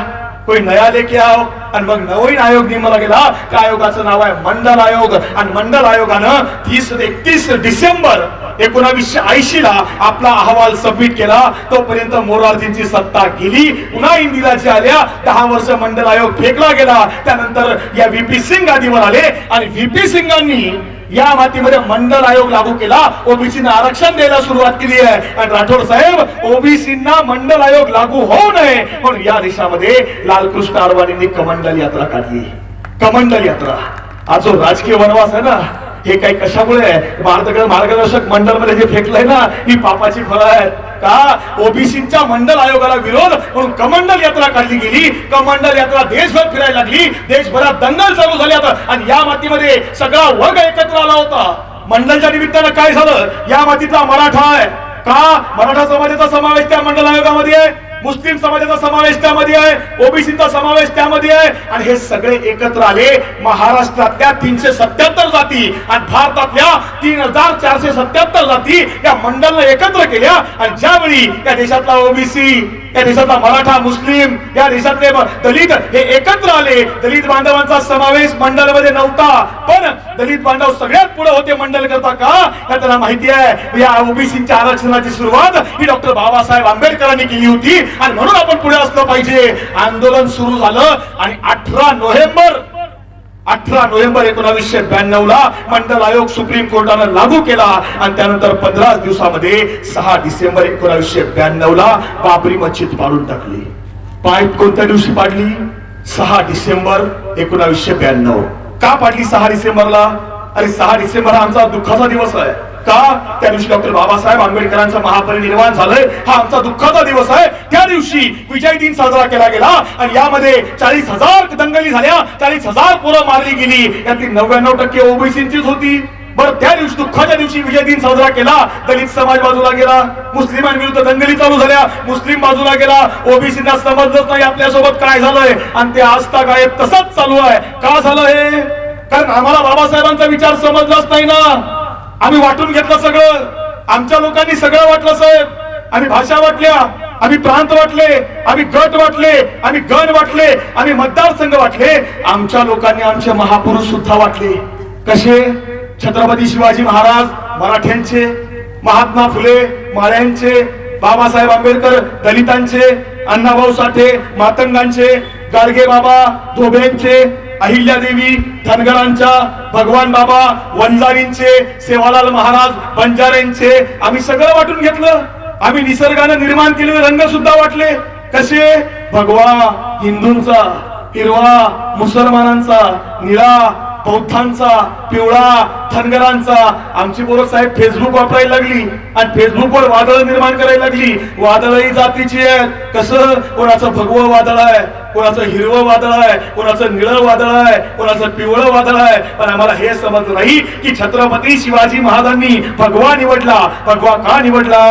कोई नया लेके आओ. आणि मग नवीन आयोग नेमला गेला. त्या आयोगाचं नाव आहे मंडल आयोग. आणि मंडल आयोगानं 31 डिसेंबर 1980 ला आपला अहवाल सबमिट केला. तोपर्यंत मोरारजींची सत्ता गेली, पुन्हा इंदिराजी आल्या, 10 वर्ष मंडल आयोग फेकला गेला. त्यानंतर या व्हीपी सिंग आदीवर आले आणि व्हीपी सिंगांनी या मातीमध्ये मंडल आयोग लागू केला, ओबीसीना आरक्षण द्यायला सुरुवात केली आहे. आणि राठोड साहेब, ओबीसींना मंडल आयोग लागू होऊ नये म्हणून या देशामध्ये लालकृष्ण अडवाणींनी कमंडल यात्रा काढली. कमंडल यात्रा हा जो राजकीय वनवास आहे ना, हे काही कशामुळे आहे? मार्गदर्शक मंडळ मध्ये जे फेकलंय ना, ही पापाची फळं आहेत का? ओबीसीच्या मंडल आयोगाला विरोध म्हणून कमंडल यात्रा काढली गेली. कमंडल यात्रा देशभर फिरायला लागली, देशभरात दंगल चालू झाली. आणि या मातीमध्ये सगळा वर्ग एकत्र आला होता. मंडलच्या निमित्तानं काय झालं? या मातीतला मराठा आहे का? मराठा समाजाचा समावेश त्या मंडल आयोगामध्ये आहे, मुस्लिम समाजाचा समावेश त्यामध्ये आहे, ओबीसीचा समावेश त्यामध्ये आहे. आणि हे सगळे एकत्र आले. महाराष्ट्रातल्या 377 जाती आणि भारतातल्या 3477 जाती या मंडळानं एकत्र केल्या. आणि ज्यावेळी या देशातला ओबीसी, या देशातला मराठा, मुस्लिम, या देशातले दलित हे एकत्र आले. दलित बांधवांचा समावेश मंडळामध्ये नव्हता, पण दलित बांधव सगळ्यात पुढे होते मंडळ करता का? या त्यांना माहिती आहे, या ओबीसीच्या आरक्षणाची सुरुवात ही डॉक्टर बाबासाहेब आंबेडकरांनी केली होती आणि म्हणून आपण पुढे असलं पाहिजे. आंदोलन सुरू झालं आणि 18 नोव्हेंबर 1992 ला मंडल आयोग सुप्रीम कोर्टानं लागू केला. आणि त्यानंतर 15 दिवसामध्ये 6 डिसेंबर 1992 ला बाबरी मस्जिद पाडून टाकली. कोणत्या दिवशी पाडली? 6 डिसेंबर 1992. का पाडली 6 डिसेंबरला? अरे 6 डिसेंबर हा आमचा दुःखाचा दिवस आहे का? त्या दिवशी डॉक्टर बाबासाहेब आंबेडकरांचं महापरिनिर्वाण झालंय, हा आमचा दुःखाचा दिवस आहे. त्या दिवशी विजय दिन साजरा केला गेला आणि यामध्ये 40,000 दंगली झाल्या, 40,000 पोरं मारली गेली. यातली 99% ओबीसींचीच होती. बरं, त्या दिवशी दुःखाच्या दिवशी विजय दिन साजरा केला, दलित समाज बाजूला गेला, मुस्लिमांविरुद्ध दंगली चालू झाल्या, मुस्लिम बाजूला गेला, ओबीसींना समजलंच नाही आपल्यासोबत काय झालंय. आणि ते आजता काय तसंच चालू आहे. का झालं हे? कारण आम्हाला बाबासाहेबांचा विचार समजलाच नाही ना. आम्ही वाटून घेतलं सगळं. आमच्या लोकांनी सगळं वाटलं साहेब. आम्ही भाषा वाटल्या, आम्ही प्रांत वाटले, आम्ही गट वाटले, आम्ही गण वाटले, आम्ही मतदारसंघ वाटले. आमच्या लोकांनी आमचे महापुरुष सुद्धा वाटले. कसे? छत्रपती शिवाजी महाराज मराठ्यांचे, महात्मा फुले माळ्यांचे, बाबासाहेब आंबेडकर दलितांचे, अण्णाभाऊ साठे मातंगांचे, गाडगे बाबा धोबेंचे, अहिल्यादेवी धनगरांच्या, भगवान बाबा वंजारींचे, सेवालाल महाराज बंजाऱ्यांचे. आम्ही सगळं वाटून घेतलं. आम्ही निसर्गाने निर्माण केलेले रंग सुद्धा वाटले. कसे? भगवा हिंदूंचा, हिरवा मुसलमानांचा, निळा बौद्धांचा, पिवळा धनगरांचा. आमची पोरं साहेब फेसबुक वापरायला लागली आणि फेसबुकवर वादळ निर्माण करायला लागली. वादळही जातीची आहेत. कसं? कोणाचं भगवं वादळ आहे, कोणाचं हिरवं वादळ आहे, कोणाचं निळं वादळ आहे, कोणाचं पिवळं वादळ आहे. पण आम्हाला हे समजलं नाही की छत्रपती शिवाजी महाराजांनी भगवा निवडला. भगवा का निवडला?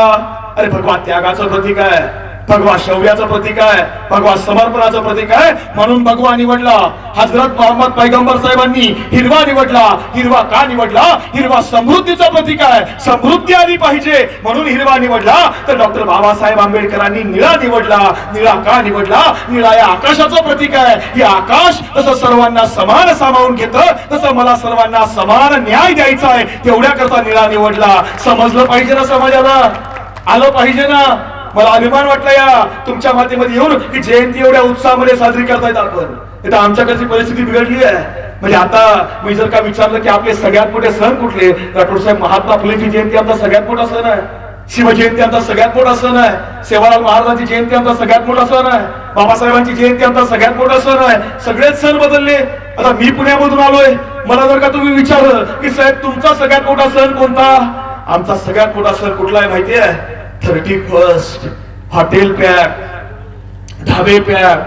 अरे भगवा त्यागाचं प्रतीक आहे, भगवा शौर्याचं प्रतीक आहे, भगवा समर्पणाचं प्रतीक आहे, म्हणून भगवा निवडला. हजरत मोहम्मद पैगंबर साहेबांनी हिरवा निवडला. हिरवा का निवडला? हिरवा समृद्धीचं प्रतीक आहे, समृद्धी आली पाहिजे म्हणून हिरवा निवडला. तर डॉक्टर बाबासाहेब आंबेडकरांनी निळा निवडला. निळा का निवडला? निळा या आकाशाचं प्रतीक आहे. हे आकाश जसं सर्वांना समान सामावून घेतं, तसं मला सर्वांना समान न्याय द्यायचा आहे, तेवढ्या करता निळा निवडला. समजलं पाहिजे ना, समाजाला आलं पाहिजे ना. मला अभिमान वाटला या तुमच्या मातेमध्ये येऊन की जयंती एवढ्या उत्साहामध्ये साजरी करतायत आपण. इथं आमच्याकडची परिस्थिती बिघडली आहे. म्हणजे आता मी जर का विचारलं की आपले सगळ्यात मोठे सण कुठले, राठोड साहेब महात्मा फुलेची जयंती आमचा सगळ्यात मोठा सण आहे, शिवजयंती आमचा सगळ्यात मोठा सण आहे, सेवालाल महाराजांची जयंती आमचा सगळ्यात मोठा सण आहे, बाबासाहेबांची जयंती आमचा सगळ्यात मोठा सण आहे. सगळेच सण बदलले. आता मी पुण्यामधून आलोय, मला जर का तुम्ही विचारलं की साहेब तुमचा सगळ्यात मोठा सण कोणता, आमचा सगळ्यात मोठा सण कुठला आहे माहितीये? 31 हॉटेल पॅक, ढाबे पॅक,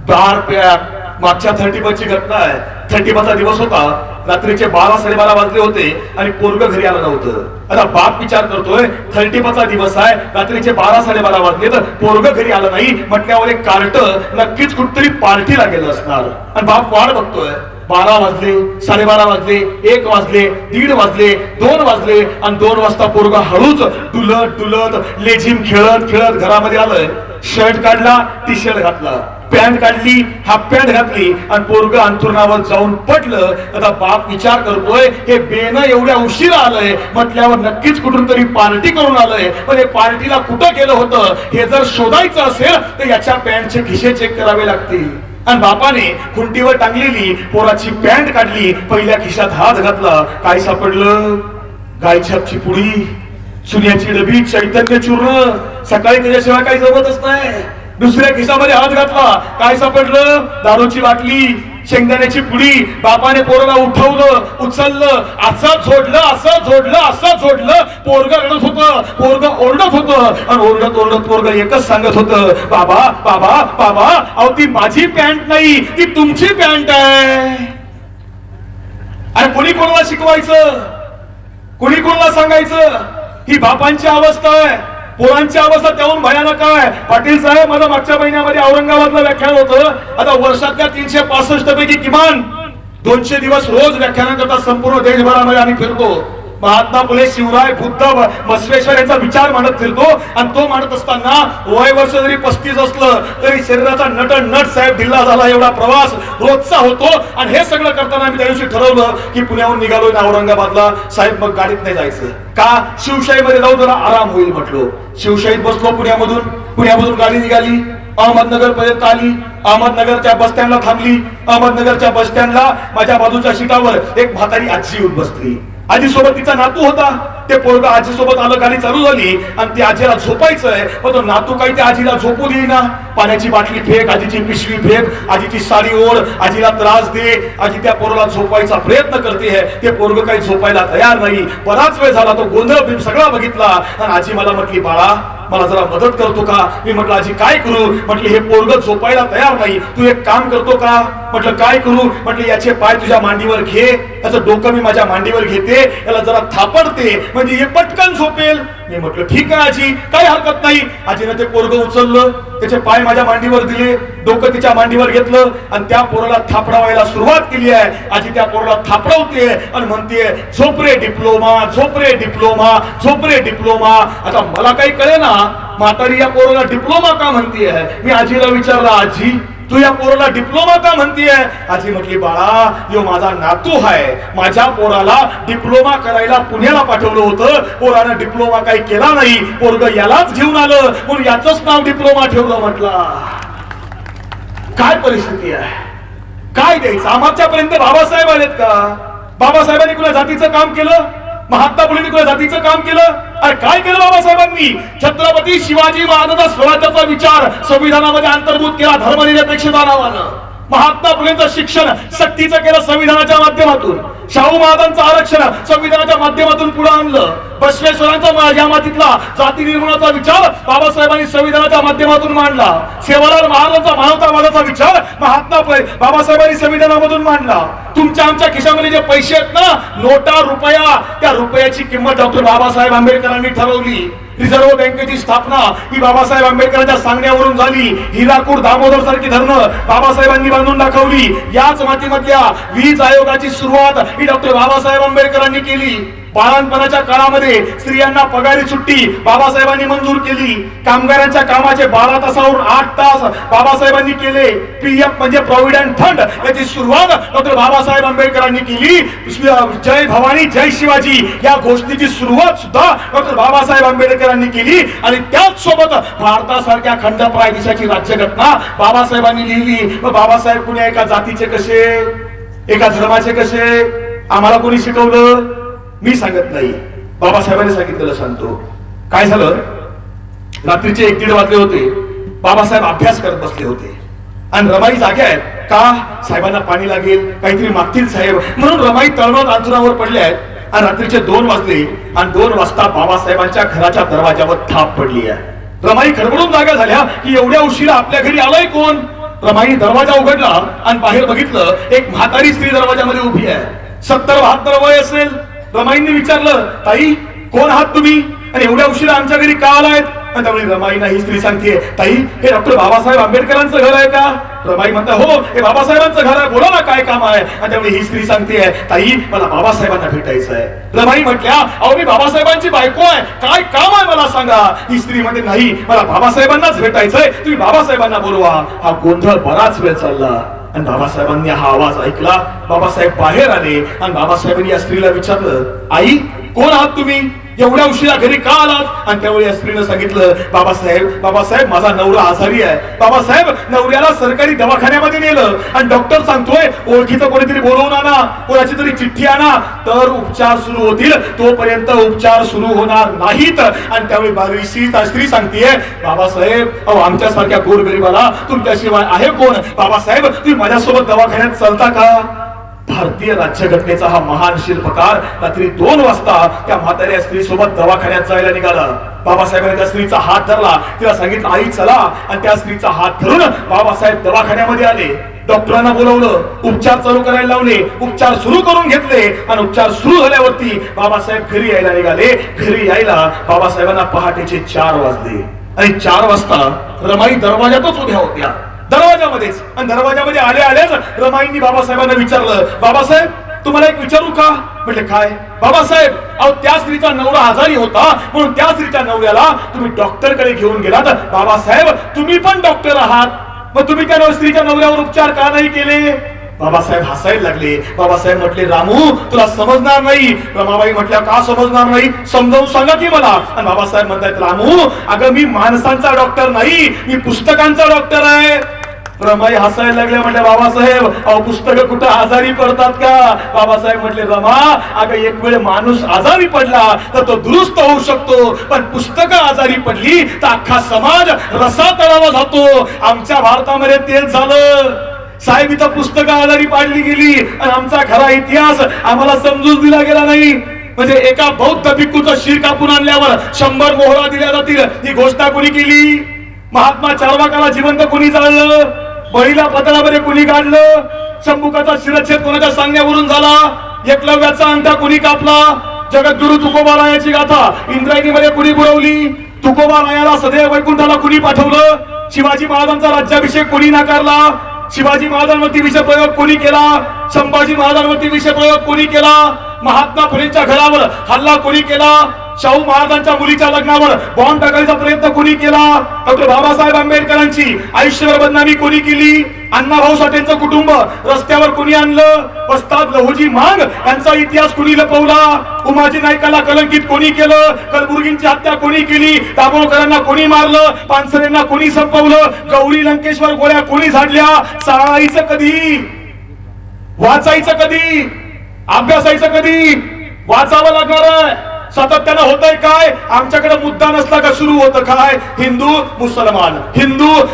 बार पॅक. मागच्या 31 ची घटना आहे. 31 चा दिवस होता. रात्रीचे 12-12:30 वाजले होते आणि पोरग घरी आलं नव्हतं. आता बाप विचार करतोय 31 चा दिवस आहे, रात्रीचे 12-12:30 वाजले तर पोरग घरी आलं नाही म्हटल्यावर एक कार्ट नक्कीच कुठतरी पार्टीला गेलं असणार. आणि बाप वाट बघतोय. 12 वाजले, 12:30 वाजले, 1 वाजले, 1:30 वाजले, 2 वाजले आणि 2 वाजता पोरग हळूच डुलत डुलत लेझिम खेळत खेळत घरामध्ये आलंय. शर्ट काढला, टी शर्ट घातला, पॅन्ट काढली, हाफ पॅन्ट घातली आणि पोरग अंथरुणावर जाऊन पडलं. आता बाप विचार करतोय हे बेनं एवढ्या उशिरा आलंय म्हटल्यावर नक्कीच कुठून तरी पार्टी करून आलंय. पण हे पार्टीला कुठं केलं होतं हे जर शोधायचं असेल तर याच्या पॅन्टचे खिशे चेक करावे लागतील. आणि बापाने खुंटीवर टांगलेली पोराची पॅन्ट काढली, पहिल्या खिशात हात घातला. काय सापडलं? गायछापची पुडी, चुन्याची डबी, चैतन्य चूर्ण. सकाळी त्याच्याशिवाय काही जमतच नाही. दुसऱ्या खिशामध्ये हात घातला. काय सापडलं? दारूची बाटली, शेंगदाण्याची पुडी. बापाने पोरला उठवलं, उचललं, असं झोडलं, असं झोडलं, असं झोडलं. पोरग रडत होतं, पोरग ओरडत होतं आणि ओरडत ओरडत पोरग एकच सांगत होतं, बाबा बाबा बाबा, अहो ती माझी पॅन्ट नाही, ती तुमची पॅन्ट आहे. आणि कोणी कोणाला शिकवायचं? कोणी कोणाला सांगायचं? ही बापांची अवस्था आहे. पोरांची अवस्था त्याहून भयानक आहे. पाटील साहेब, माझं मागच्या महिन्यामध्ये औरंगाबादला व्याख्यान होतं. आता वर्षातल्या 365 पैकी किमान 200 दिवस रोज व्याख्यानाकरता संपूर्ण देशभरामध्ये आम्ही फिरतो. महात्मा फुले, शिवराय, बुद्ध, बसवेश्वर यांचा विचार मांडत फिरतो. आणि तो मांडत असताना वय वर्ष जरी 35 असलं तरी शरीराचा नट साहेब ढिल्ला झाला एवढा प्रवास रोजचा होतो. आणि हे सगळं करताना आम्ही त्या दिवशी ठरवलं की पुण्याहून निघालोय ना औरंगाबादला. साहेब मग गाडीत नाही जायचं का? शिवशाहीमध्ये जाऊ, जरा आराम होईल म्हटलो. शिवशाहीत बसलो. पुण्यामधून गाडी निघाली, अहमदनगर पर्यंत आली. अहमदनगरच्या बस स्टँडला थांबली. अहमदनगरच्या बस स्टँडला माझ्या बाजूच्या सीटावर एक म्हातारी आजी येऊन बसली. आजी सोबत तिचा नातू होता. ते पोरग आजी सोबत आलं, गाडी चालू झाली आणि ती आजीला झोपायचंय, पण तो नातू काही त्या आजीला झोपू देईना. पाण्याची बाटली फेक, आजीची पिशवी फेक, आजीची साडी ओढ, आजीला त्रास दे. आजी त्या पोराला झोपायचा प्रयत्न करते. ते पोरग काही झोपायला तयार नाही. बराच वेळ झाला तो गोंधळ सगळा बघितला आणि आजी मला म्हटली, बाळा मला जरा मदत करतो का? मी म्हटलं आजी काय करू? म्हटली हे पोरग झोपायला तयार नाही, तू एक काम करतो का? म्हटलं काय करू? म्हटलं याचे पाय तुझ्या मांडीवर घे, याचं डोकं मी माझ्या मांडीवर घेते, याला जरा थापडते म्हणजे हे पटकन झोपेल. मी म्हटलं ठीक आहे आजी, काही हरकत नाही. आजीने ते पोरग उचललं, त्याचे पाय माझ्या मांडीवर दिले, डोकं तिच्या मांडीवर घेतलं आणि त्या पोराला थापडावायला सुरुवात केली आहे. आजी त्या पोराला थापडवते आणि म्हणते, झोप रे डिप्लोमा, झोप रे डिप्लोमा, झोप रे डिप्लोमा. आता मला काही कळे ना, म्हातारी या पोराला डिप्लोमा का म्हणतीये? मी आजीला विचारलं, आजी तू या पोराला डिप्लोमा का म्हणतीये? आजी म्हटली, बाळा यो माझा नातू आहे, माझ्या पोराला डिप्लोमा करायला पुण्याला पाठवलं होतं, पोरानं डिप्लोमा काही केला नाही, पोरग यालाच घेऊन आलं म्हणून याचंच नाव डिप्लोमा ठेवलं. म्हटलं काय परिस्थिती आहे, काय द्यायचं? आमच्यापर्यंत बाबासाहेब आलेत का? बाबासाहेबांनी कुणा जातीचं काम केलं? महात्मा फुलेंनी कुणा जातीचं काम केलं? अरे काय केलं बाबासाहेबांनी? छत्रपती शिवाजी महाराजांचा स्वराज्याचा विचार संविधानामध्ये अंतर्भूत केला धर्मनिरपेक्षता नावानं. महात्मा फुलेंचं शिक्षण सक्तीचं केलं संविधानाच्या माध्यमातून. शाहू महाराजांचं आरक्षण संविधानाच्या माध्यमातून पुढे आणलं. बसवेश्वरांचा या मातीतला जाती निर्मूलनाचा विचार बाबासाहेबांनी संविधानाच्या माध्यमातून मांडला. सेवालाल महाराजांचा मानवतावादाचा विचार महात्मा बाबासाहेबांनी संविधानामधून मांडला. तुमच्या आमच्या खिशामध्ये जे पैसे आहेत ना, नोटा, रुपया, त्या रुपयाची किंमत डॉक्टर बाबासाहेब आंबेडकरांनी ठरवली. रिझर्व्ह बँकेची स्थापना ही बाबासाहेब आंबेडकरांच्या सांगण्यावरून झाली. हिराकूड, दामोदर सारखी धरणं बाबासाहेबांनी बांधून दाखवली. याच मातीमधल्या वीज आयोगाची सुरुवात ही डॉक्टर बाबासाहेब आंबेडकरांनी केली. बाळणपणाच्या काळामध्ये स्त्रियांना पगारी सुट्टी बाबासाहेबांनी मंजूर केली. कामगारांच्या कामाचे 12 तासावरून 8 तास बाबासाहेबांनी केले. पीएफ म्हणजे प्रॉव्हिडंट फंड याची सुरुवात डॉक्टर बाबासाहेब आंबेडकरांनी केली. जय भवानी जय शिवाजी या गोष्टीची सुरुवात सुद्धा डॉक्टर बाबासाहेब आंबेडकरांनी केली. आणि त्याच सोबत भारतासारख्या खंडप्राय देशाची राज्यघटना बाबासाहेबांनी लिहिली. बाबासाहेब कुणी एका जातीचे कसे, एका धर्माचे कसे, आम्हाला कोणी शिकवलं? मी सांगत नाही, बाबासाहेबांनी सांगितलेलं सांगतो. काय झालं, रात्रीचे 1-1:30 वाजले होते. बाबासाहेब अभ्यास करत बसले होते आणि रमाई जाग्या आहेत का? साहेबांना पाणी लागेल, काहीतरी मागतील साहेब म्हणून रमाई तळमळत अंतरावर पडले आहेत. आणि रात्रीचे 2 वाजले आणि 2 वाजता बाबासाहेबांच्या घराच्या दरवाजावर थाप पडली आहे. रमाई खडबडून जागा झाल्या की एवढ्या उशिरा आपल्या घरी आलाय कोण. रमाईने दरवाजा उघडला आणि बाहेर बघितलं, एक म्हातारी स्त्री दरवाजामध्ये उभी आहे. 70-72 वय असेल. रमाईंनी विचारलं, ताई कोण आहात तुम्ही आणि एवढ्या उशिरा आमच्या घरी का आलायत. आणि त्यावेळी रमाईना ही स्त्री सांगते, ताई हे डॉक्टर बाबासाहेब आंबेडकरांचं घर आहे का. रमाई म्हणता, हो हे बाबासाहेबांचं घर आहे, बोला ना काय काम आहे. आणि त्यावेळी ही स्त्री सांगते, ताई मला बाबासाहेबांना भेटायचं आहे. रमाई म्हटल्या, अहो मी बाबासाहेबांची बायको आहे, काय काम आहे मला सांगा. ही स्त्री म्हणते, नाही मला बाबासाहेबांनाच भेटायचंय, तुम्ही बाबासाहेबांना बोलवा. हा गोंधळ बराच वेळ चालला आणि बाबासाहेबांनी हा आवाज ऐकला. बाबासाहेब बाहेर आले आणि बाबासाहेबांनी या स्त्रीला विचारलं, आई कोण आहात तुम्ही, एवढ्या उशिरा घरी का आलात. आणि त्यावेळी या स्त्रीनं सांगितलं, बाबासाहेब माझा नवरा आजारी आहे. बाबासाहेब नवऱ्याला सरकारी दवाखान्यामध्ये नेलं आणि डॉक्टर सांगतोय ओळखीचं कोणीतरी बोलवून आणा, कोणाची तरी चिठ्ठी आणा, तर उपचार सुरू होतील, तोपर्यंत उपचार सुरू होणार नाहीत. आणि त्यावेळी स्त्री सांगतेय, बाबासाहेब अहो आमच्यासारख्या गोरगरिबाला तुमच्याशिवाय आहे कोण. बाबासाहेब तुम्ही माझ्यासोबत दवाखान्यात चालता का. भारतीय राज्यघटनेचा हा महान शिल्पकार रात्री 2 वाजता त्या म्हाताऱ्या स्त्री सोबत दवाखान्यात जायला निघाला. बाबासाहेबांनी त्या स्त्रीचा हात धरला, तिला सांगितलं आई चला. आणि त्या स्त्रीचा हात धरून बाबासाहेब दवाखान्यामध्ये आले. डॉक्टरांना बोलवलं, उपचार चालू करायला लावले, उपचार सुरू करून घेतले. आणि उपचार सुरू झाल्यावरती बाबासाहेब घरी यायला निघाले. घरी यायला बाबासाहेबांना पहाटेचे 4 वाजले. आणि 4 वाजता रमाई दरवाजातच उभ्या होत्या, दरवाजामध्येच. आणि दरवाजामध्ये आल्याच रमाईंनी बाबासाहेबांना विचारलं, बाबासाहेब तुम्हाला एक विचारू का. म्हटले काय. बाबासाहेब अहो त्या स्त्रीचा नवरा आजारी होता म्हणून त्या स्त्रीच्या नवऱ्याला तुम्ही डॉक्टर कडे घेऊन गेलात. बाबासाहेब तुम्ही पण डॉक्टर आहात, मग तुम्ही त्या स्त्रीच्या नवऱ्यावर उपचार का नाही केले. बाबासाहेब हसायला लागले. बाबासाहेब म्हटले, रामू तुला समजणार नाही. रमाबाई म्हटल्या, का समजणार नाही, समजावून सांगा की मला. आणि बाबासाहेब म्हणतात, रामू अगं मी माणसांचा डॉक्टर नाही, मी पुस्तकांचा डॉक्टर आहे. रमाई हसायला लागल्या. म्हटलं, बाबासाहेब अहो पुस्तकं कुठं आजारी पडतात का. बाबासाहेब म्हटले, रमा अगं एक वेळ माणूस आजारी पडला तर तो दुरुस्त होऊ शकतो, पण पुस्तकं आजारी पडली तर अख्खा समाज रसातळाला जातो. आमच्या भारतामध्ये तेच झालं. साहेब इथं पुस्तकं आजारी पाडली गेली आणि आमचा खरा इतिहास आम्हाला समजून दिला गेला नाही. म्हणजे एका बौद्ध भिक्खूचं शिर कापून आणल्यावर 100 मोहरा दिल्या जातील ही घोषणा कोणी केली. महात्मा चार्वाकाला जिवंत कोणी जाळलं, बळीला पतळामध्ये कोणी काढलं, शंभुकाचा शिरच्छेद कोणाच्या सांगण्यावरून झाला, एकलव्याचा अंगठा कोणी कापला, जगद्गुरु तुकोबारायाची गाथा इंद्रायणीमध्ये कुणी बुडवली, तुकोबारायाला सदैव वैकुंठाला कुणी पाठवलं, शिवाजी महाराजांचा राज्याभिषेक कोणी नाकारला, शिवाजी महाराजांवरती विषप्रयोग कोणी केला, संभाजी महाराजांवरती विषप्रयोग कोणी केला, महात्मा फुलेंच्या घरावर हल्ला कोणी केला, शाहू महाराजांच्या मुलीच्या लग्नावर बॉम्ब टाकायचा प्रयत्न कोणी केला, डॉक्टर बाबासाहेब आंबेडकरांची आयुष्यभर बदनामी कोणी केली, अण्णाभाऊ साठेंचं कुटुंब रस्त्यावर कोणी आणलं, वस्ताद लहुजी मांग यांचा इतिहास कोणी लपवला, उमाजी नाईकाला कलंकित कोणी केलं, कलबुर्गींची हत्या कोणी केली, दाभोळकरांना कोणी मारलं, पानसरेंना कोणी संपवलं, गौरी लंकेश्वर गोळ्या कोणी झाडल्या. चाळायचं कधी, वाचायचं कधी, अभ्यासायचं कधी, वाचावं लागणार आहे. सातत्यानं होतंय काय, आमच्याकडे मुद्दा नसला का सुरू होतं काय, हिंदू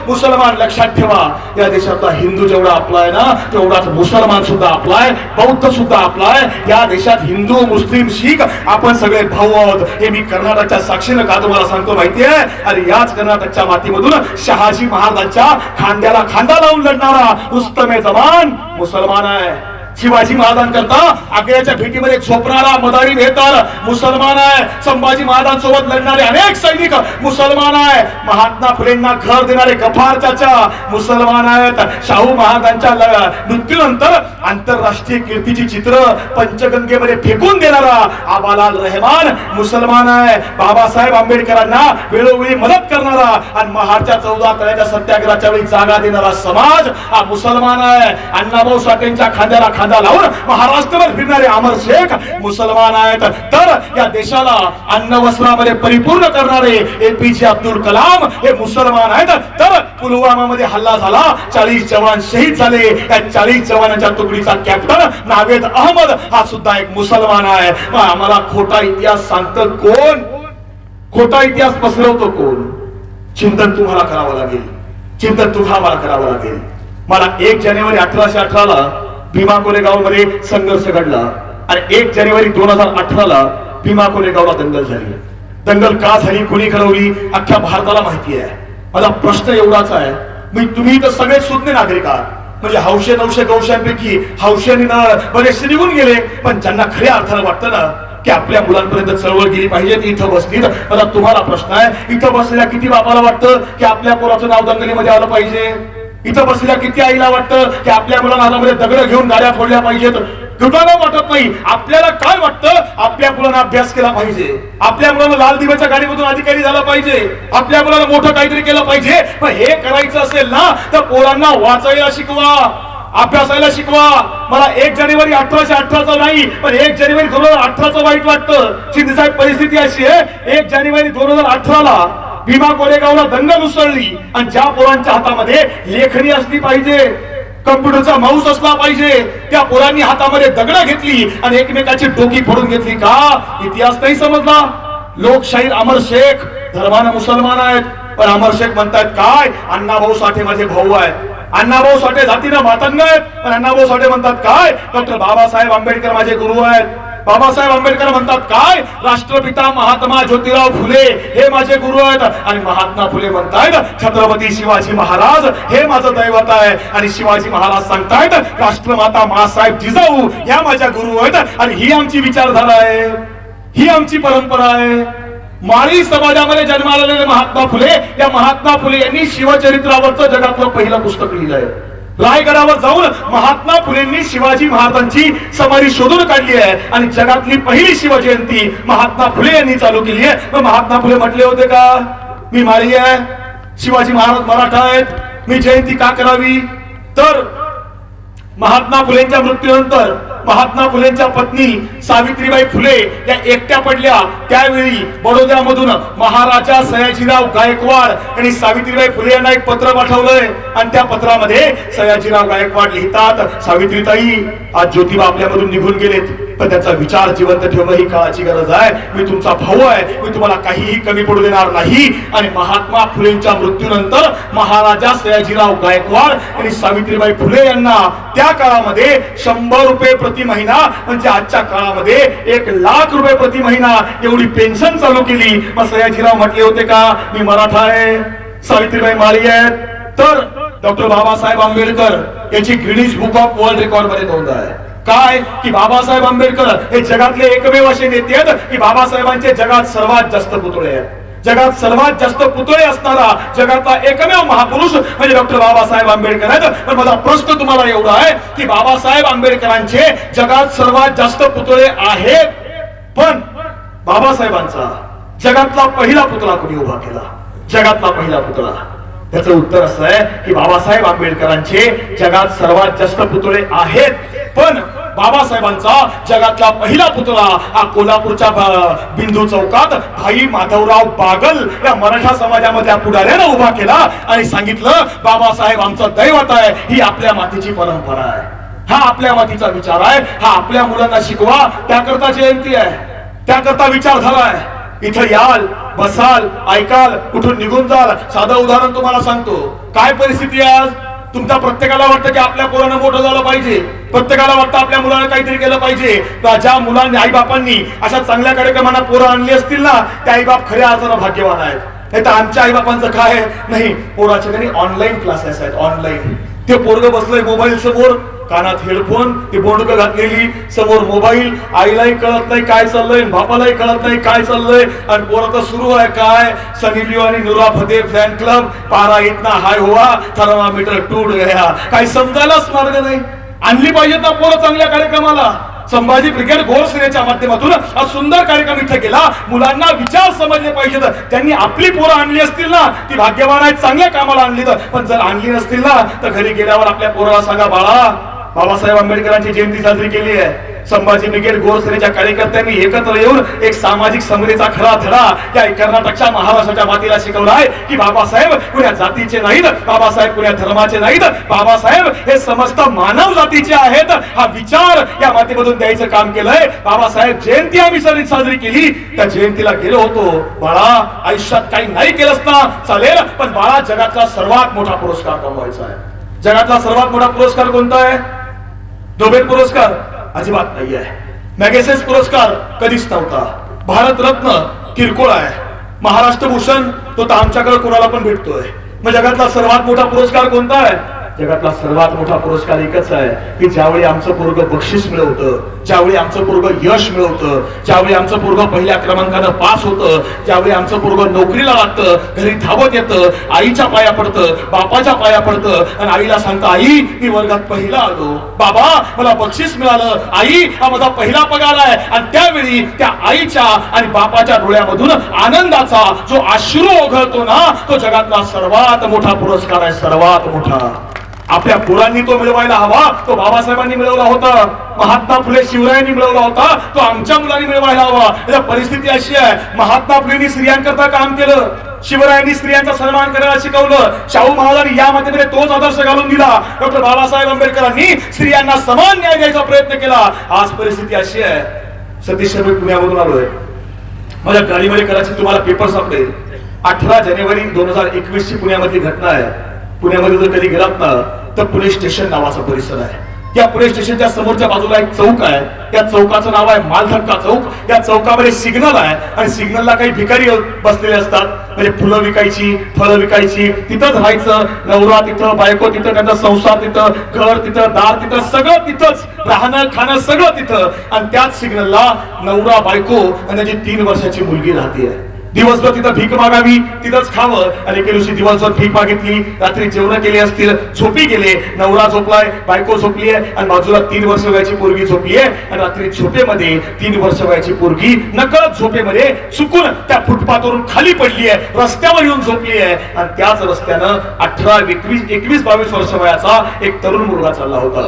मुसलमान. लक्षात ठेवा, या देशातला हिंदू जेवढा आपला आहे ना तेवढाच मुसलमान सुद्धा आपला आहे, बौद्ध सुद्धा आपला आहे. या देशात हिंदू मुस्लिम शीख आपण सगळे भाऊ आहोत. हे मी कर्नाटकच्या साक्षीनं का तुम्हाला सांगतो माहितीये. अरे याच कर्नाटकच्या मातीमधून शहाजी महाराजांच्या खांद्याला खांदा लावून लढणारा रुस्तमे जवान मुसलमान आहे. शिवाजी महाराजांकरता आग्र्याच्या भेटीमध्ये झोपणारा मदारी बेहतर मुसलमान आहे. संभाजी महाराजांसोबत लढणारे अनेक सैनिक मुसलमान आहे. महात्मा फुलेंना घर देणारे गफार चाचा मुसलमान आहेत. शाहू महाराजांच्या मृत्यूनंतर आंतरराष्ट्रीय कीर्तीची चित्र पंचगंगेमध्ये फेकून देणारा आबालाल रहमान मुसलमान आहे. बाबासाहेब आंबेडकरांना वेळोवेळी मदत करणारा आणि महाडच्या 14 तळ्याच्या सत्याग्रहाच्या वेळी जागा देणारा समाज हा मुसलमान आहे. अण्णाभाऊ साठेंच्या खांद्याला खांदा लावून महाराष्ट्रभर फिरणारे अमर शेख मुसलमान आहेत. तर या देशाला अन्न वस्त्रामध्ये परिपूर्ण करणारे एपीजे अब्दुल कलाम हे मुसलमान आहेत. तर पुलवामा मध्ये हल्ला झाला, 40 जवान शहीद झाले. या 40 जवानांच्या तुकडीचा कॅप्टन नावेद अहमद हा सुद्धा एक मुसलमान आहे. आम्हाला खोटा इतिहास सांगतं कोण, खोटा इतिहास पसरवतो कोण. चिंतन तुम्हाला करावं लागेल, चिंतन तुम्हाला करावं लागेल. मला 1 जानेवारी 1818 ला भीमा कोरेगाव मध्ये संघर्ष घडला. आणि 1 जानेवारी 2018ला भीमा कोरेगावला दंगल झाली. दंगल का झाली, कुणी घडवली, अख्ख्या भारताला माहिती आहे. माझा प्रश्न एवढाच आहे, मी तुम्ही तर सगळे सुज्ञ नागरिक आहात, म्हणजे हौशे नवशे गौशांपैकी हौशेने बरेचसे निघून गेले, पण ज्यांना खऱ्या अर्थानं वाटतं ना की आपल्या मुलांपर्यंत चळवळ गेली पाहिजे, ती इथं बसली. मला तुम्हाला प्रश्न आहे, इथं बसलेल्या किती बापाला वाटतं की आपल्या पोराचं नाव दंगलीमध्ये आलं पाहिजे? इथं बसलेल्या किती आईला वाटतं की आपल्या मुलांना हातामध्ये दगड घेऊन गाड्या फोडल्या पाहिजेत? कुणाला वाटत नाही. आपल्याला काय वाटतं? आपल्या मुलांना अभ्यास केला पाहिजे, आपल्या मुलांना लाल दिव्याच्या गाडीमधून अधिकारी झाला पाहिजे, आपल्या मुलांना मोठं काहीतरी केलं पाहिजे. पण हे करायचं असेल ना तर पोरांना वाचायला शिकवा, अभ्यासाला शिकवा. मला 1 जानेवारी 1818चा नाही, पण 1 जानेवारी 2018चं वाईट वाटतं. शिंदे साहेब, परिस्थिती अशी आहे, 1 जानेवारी 2018ला भीमा कोरेगावला दंगल उसळली आणि ज्या पोरांच्या हातामध्ये लेखणी असली पाहिजे, कम्प्युटरचा माऊस असला पाहिजे, त्या पोरांनी हातामध्ये दगड घेतली आणि एकमेकाची डोकी फोडून घेतली. का? इतिहास नाही समजला. लोकशाहीर अमर शेख धर्मानं मुसलमान आहेत, पण अमर शेख म्हणतात काय, अण्णाभाऊ साठे माझे भाऊ आहेत. अण्णाभाऊ साठे जातीनं मातंग आहेत, पण अण्णाभाऊ साठे म्हणतात काय, डॉक्टर बाबासाहेब आंबेडकर माझे गुरु आहेत. बाबासाहेब आंबेडकर म्हणतात काय, राष्ट्रपिता महात्मा ज्योतिराव फुले हे माझे गुरु आहेत. आणि महात्मा फुले म्हणतायत छत्रपती शिवाजी महाराज हे माझं दैवत आहे. आणि शिवाजी महाराज सांगतायत राष्ट्रमाता मासाहेब जिजाऊ ह्या माझ्या गुरु आहेत. आणि ही आमची विचारधारा आहे, ही आमची परंपरा आहे. माळी समाजामध्ये जन्माला आलेले महात्मा फुले, या महात्मा फुले यांनी शिवचरित्रावरचं जगातलं पहिलं पुस्तक लिहिलंय. रायगडावर जाऊन महात्मा फुलेंनी शिवाजी महाराजांची समाधी शोधून काढली आहे आणि जगातली पहिली शिवजयंती महात्मा फुले यांनी चालू केली आहे. मग महात्मा फुले म्हटले होते का मी माळी आहे, शिवाजी महाराज मराठा आहेत, मी जयंती का करावी? तर महात्मा फुलेंच्या मृत्यूनंतर महात्मा फुलेंच्या पत्नी सावित्रीबाई फुले या एकट्या पडल्या. त्यावेळी बडोद्यामधून महाराजा सयाजीराव गायकवाड यांनी सावित्रीबाई फुले यांना एक पत्र पाठवलंय आणि त्या पत्रामध्ये सयाजीराव गायकवाड लिहितात, सावित्रीताई, आज ज्योतिबा आपल्यामधून निघून गेलेत, पण त्याचा विचार जिवंत ठेवणं ही काळाची गरज आहे. मी तुमचा भाऊ आहे, मी तुम्हाला काहीही कमी पडू देणार नाही. आणि महात्मा फुलेंच्या मृत्यूनंतर महाराजा सयाजीराव गायकवाड यांनी सावित्रीबाई फुले यांना त्या काळामध्ये 100 रुपये प्रति महिना, म्हणजे आजच्या काळामध्ये 1 लाख रुपये प्रति महिना एवढी पेन्शन चालू केली. मग सयाजीराव म्हटले होते का मी मराठा आहे, सावित्रीबाई माळी आहेत? तर डॉक्टर बाबासाहेब आंबेडकर याची Guinness book of world record मध्ये नोंद आहे. काय की बाबासाहेब आंबेडकर हे जगातले एकमेव असे नेते आहेत की बाबासाहेबांचे जगात सर्वात जास्त पुतळे आहेत. जगात सर्वात जास्त पुतळे असणारा जगातला एकमेव महापुरुष म्हणजे डॉक्टर बाबासाहेब आंबेडकर आहेत. पण माझा प्रश्न तुम्हाला एवढा आहे की बाबासाहेब आंबेडकरांचे जगात सर्वात जास्त पुतळे आहेत, पण बाबासाहेबांचा जगातला पहिला पुतळा कोणी उभा केला? जगातला पहिला पुतळा, त्याचं उत्तर असं आहे की बाबासाहेब आंबेडकरांचे जगात सर्वात जास्त पुतळे आहेत, पण बाबासाहेबांचा जगातला पहिला पुतळा हा कोल्हापूरच्या बिंदू चौकात भाई माधवराव बागल या मराठा समाजामध्ये पुढाऱ्यानं उभा केला आणि सांगितलं बाबासाहेब आमचं दैवत आहे, ही आपल्या मातीची परंपरा आहे, हा आपल्या मातीचा विचार आहे, हा आपल्या मुलांना शिकवा. त्याकरता जयंती आहे, त्याकरता विचारधारा आहे. इथं याल, बसाल, ऐकाल, कुठून निघून जाल. साधं उदाहरण तुम्हाला सांगतो. काय परिस्थिती आहे आज? तुमच्या प्रत्येकाला वाटतं की आपल्या पोरानं मोठं झालं पाहिजे, प्रत्येकाला वाटतं आपल्या मुलानं काहीतरी केलं पाहिजे. ज्या मुलांनी आई बापांनी अशा चांगल्या कार्यक्रमांना पोरं आणली असतील ना, त्या आई बाप खऱ्या अर्थानं भाग्यवान आहेत. नाही तर आमच्या आई बापांचं काय नाही, पोराच्या घरी ऑनलाईन क्लासेस आहेत. ऑनलाईन ते पोरग बसलंय मोबाईल समोर, कानात हेडफोन, ती बोंडक घातलेली, समोर मोबाईल, आईलाही कळत नाही काय चाललंय, बापालाही कळत नाही काय चाललंय. आणि पोरं सुरू आहे काय, सनी लिओ आणि नुरा फतेह फॅन क्लब, पारा इतना हाय हुआ थर्मामीटर टूट गया. काही समजायलाच मार्ग नाही. आणली पाहिजेत ना पोरं चांगल्या कार्यक्रमाला. संभाजी ब्रिगेड घोरसेनेच्या माध्यमातून हा सुंदर कार्यक्रम इथे केला. मुलांना विचार समजले पाहिजेत. त्यांनी आपली पोरं आणली असतील ना, ती भाग्यवान आहेत, चांगल्या कामाला आणली. पण जर आणली नसतील ना, तर घरी गेल्यावर आपल्या पोराला सांगा, बाळा बाबासाहेब आंबेडकरांची जयंती साजरी केली आहे. संभाजी ब्रिगेड घोरसेनेच्या कार्यकर्त्यांनी एकत्र येऊन एक सामाजिक समतेचा खरा धडा या कर्नाटकच्या महाराष्ट्राच्या मातीला शिकवला आहे की बाबासाहेब कुण्या जातीचे नाहीत, बाबासाहेब कुण्या धर्माचे नाहीत, बाबासाहेब हे समस्त मानव जातीचे आहेत. हा विचार या मातीमधून द्यायचं काम केलंय. बाबासाहेब जयंती आम्ही साजरी केली, त्या जयंतीला गेलो होतो. बाळा आयुष्यात काही नाही केलंस ना चालेल, पण बाळा जगातला सर्वात मोठा पुरस्कार कमवायचा आहे. जगातला सर्वात मोठा पुरस्कार कोणता आहे? नोबेल पुरस्कार? अजिबात नाही आहे. मॅगसेस पुरस्कार कधीच नव्हता. भारतरत्न किरकोळ आहे, महाराष्ट्र भूषण तो तर आमच्याकडे कोणाला पण भेटतोय. मग जगातला सर्वात मोठा पुरस्कार कोणता आहे? जगातला सर्वात मोठा पुरस्कार एकच आहे की ज्यावेळी आमचं पोरग बक्षीस मिळवतं, ज्यावेळी आमचं पोरग यश मिळवतं, ज्यावेळी आमचं पोरग पहिल्या क्रमांकानं पास होतं, ज्यावेळी आमचं पोरग नोकरीला लागतं, घरी धावत येतं, आईच्या पाया पडतं, बापाच्या पाया पडतं आणि आईला सांगतं, आई मी वर्गात पहिला आलो, बाबा मला बक्षीस मिळालं, आई हा माझा पहिला पगार आहे. आणि त्यावेळी त्या आईच्या आणि बापाच्या डोळ्यामधून आनंदाचा जो अश्रू ओघळतो ना, तो जगातला सर्वात मोठा पुरस्कार आहे, सर्वात मोठा. आपल्या पोरांनी तो मिळवायला हवा, तो बाबासाहेबांनी मिळवला होता, महात्मा फुले शिवरायांनी मिळवला होता, तो आमच्या मुलांनी मिळवायला हवा. परिस्थिती अशी आहे, महात्मा फुलेंनी स्त्रियांकरता काम केलं, शिवरायांनी स्त्रियांचा सन्मान करायला शिकवलं, शाहू महाराजांनी या मातेमध्ये तोच आदर्श घालून दिला, डॉक्टर बाबासाहेब आंबेडकरांनी स्त्रियांना समान न्याय द्यायचा प्रयत्न केला. आज परिस्थिती अशी आहे, सतीश मी पुण्यामधून आलोय, माझ्या गाडीमध्ये कदाचित तुम्हाला पेपर सापडेल. 18 जानेवारी 2021 ची पुण्यामधली घटना आहे. पुण्यामध्ये जर कधी गेलात ना तर पुणे स्टेशन नावाचा परिसर आहे. या पुणे स्टेशनच्या समोरच्या बाजूला एक चौक आहे, त्या चौकाचं नाव आहे मालधक्का चौक. या चौकामध्ये सिग्नल आहे आणि सिग्नलला काही भिकारी बसलेले असतात, म्हणजे फुलं विकायची, फळं विकायची, तिथंच राहायचं, नवरा तिथं, बायको तिथं, त्यांचा संसार तिथं, घर तिथं, दार तिथं, सगळं तिथंच, राहणं खाणं सगळं तिथं. आणि त्याच सिग्नलला नवरा बायको आणि त्याची 3 वर्षाची मुलगी राहते. दिवसभर तिथं भीक मागावी, तिथंच खावं. आणि एके दिवशी दिवसभर भीक मागितली, रात्री जेवण केले असतील, झोपी गेले, नवरा झोपलाय, बायको झोपली आहे आणि बाजूला 3 वर्ष वयाची पोरगी झोपली आहे. आणि रात्री झोपेमध्ये 3 वर्ष वयाची पोरगी नकळत झोपेमध्ये चुकून त्या फुटपाथवरून खाली पडली आहे, रस्त्यावर येऊन झोपली आहे. आणि त्याच रस्त्यानं 18, 21, 22 वर्ष वयाचा एक तरुण मुलगा चालला होता.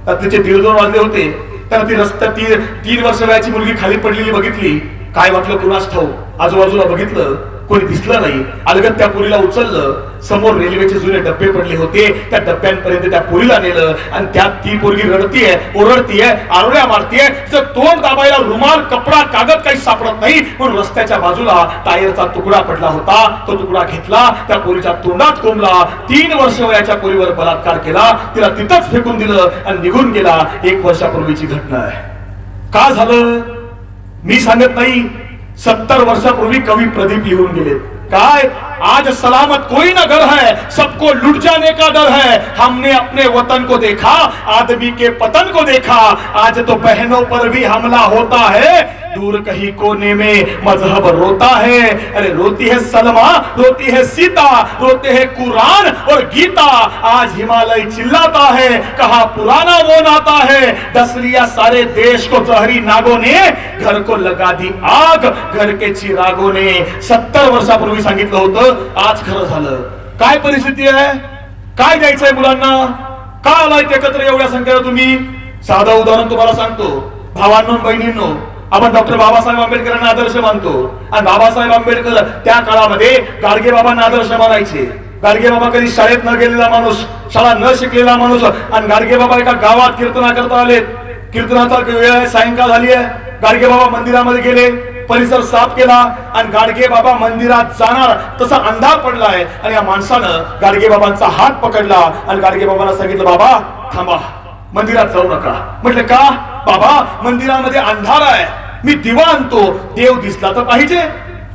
रात्रीचे 1:30 वाजले होते. त्याला ती रस्त्यात 3 वर्ष वयाची मुलगी खाली पडलेली बघितली. काय वाटलं कुणास ठाऊक, आजूबाजूला बघितलं, कोणी दिसलं नाही. अलगद त्या पोरीला उचललं, समोर रेल्वेचे जुने डब्बे पडले होते, त्या डब्यांपर्यंत त्या पोरीला नेलं. आणि त्यात ती पोरगी रडतीये, ओरडतीये, आरोळ्या मारतीये. तोंड दाबायला रुमाल, कपडा, कागद काही सापडत नाही, म्हणून रस्त्याच्या बाजूला टायरचा तुकडा पडला होता, तो तुकडा घेतला, त्या पोरीच्या तोंडात कोंबला, 3 वर्ष वयाच्या पोरीवर बलात्कार केला, तिला तिथंच फेकून दिलं आणि निघून गेला. 1 वर्षापूर्वीची घटना आहे. का झालं मी सांगत नाही, 70 वर्षापूर्वी कवी प्रदीप लिहून गेले. काय, आज सलामत कोई न घर है, सबको लुट जाने का डर है, हमने अपने वतन को देखा, आदमी के पतन को देखा, आज तो बहनों पर भी हमला होता है, दूर कहीं कोने में मजहब रोता है. अरे रोती है सलमा, रोती है सीता, रोते हैं कुरान और गीता, आज हिमालय चिल्लाता है, कहा पुराना वो नाता है, डस लिया सारे देश को जहरी नागों ने, घर को लगा दी आग घर के चिरागों ने. 70 वर्षापूर्वी सांगितलं होतं, आज खरं झालं. काय परिस्थिती आहे, काय द्यायचंय मुलांना, का आलाय एकत्र एवढ्या संख्येने तुम्ही? साधं उदाहरण तुम्हाला सांगतो, भावांनो बहिणींनो, आपण डॉक्टर बाबासाहेब आंबेडकरांना आदर्श मानतो. आणि बाबासाहेब आंबेडकर त्या काळामध्ये गाडगे बाबांना आदर्श मानायचे. गाडगे बाबा कधी शाळेत न गेलेला माणूस, शाळा न शिकलेला माणूस, आणि गाडगे बाबा एका गावात कीर्तना करता आले. कीर्तनाचा वेळ आहे, सायंकाळ झाली आहे. गाडगे बाबा मंदिरामध्ये गेले, परिसर साफ केला आणि गाडगे बाबा मंदिरात जाणार तसा अंधार पडलाय. आणि या माणसानं गाडगे बाबांचा हात पकडला आणि गाडगे बाबांना सांगितलं, बाबा थांबा, मंदिरात जाऊ नका. म्हटलं का? बाबा मंदिरामध्ये अंधार आहे, मी दिवा आणतो, देव दिसला तर पाहिजे.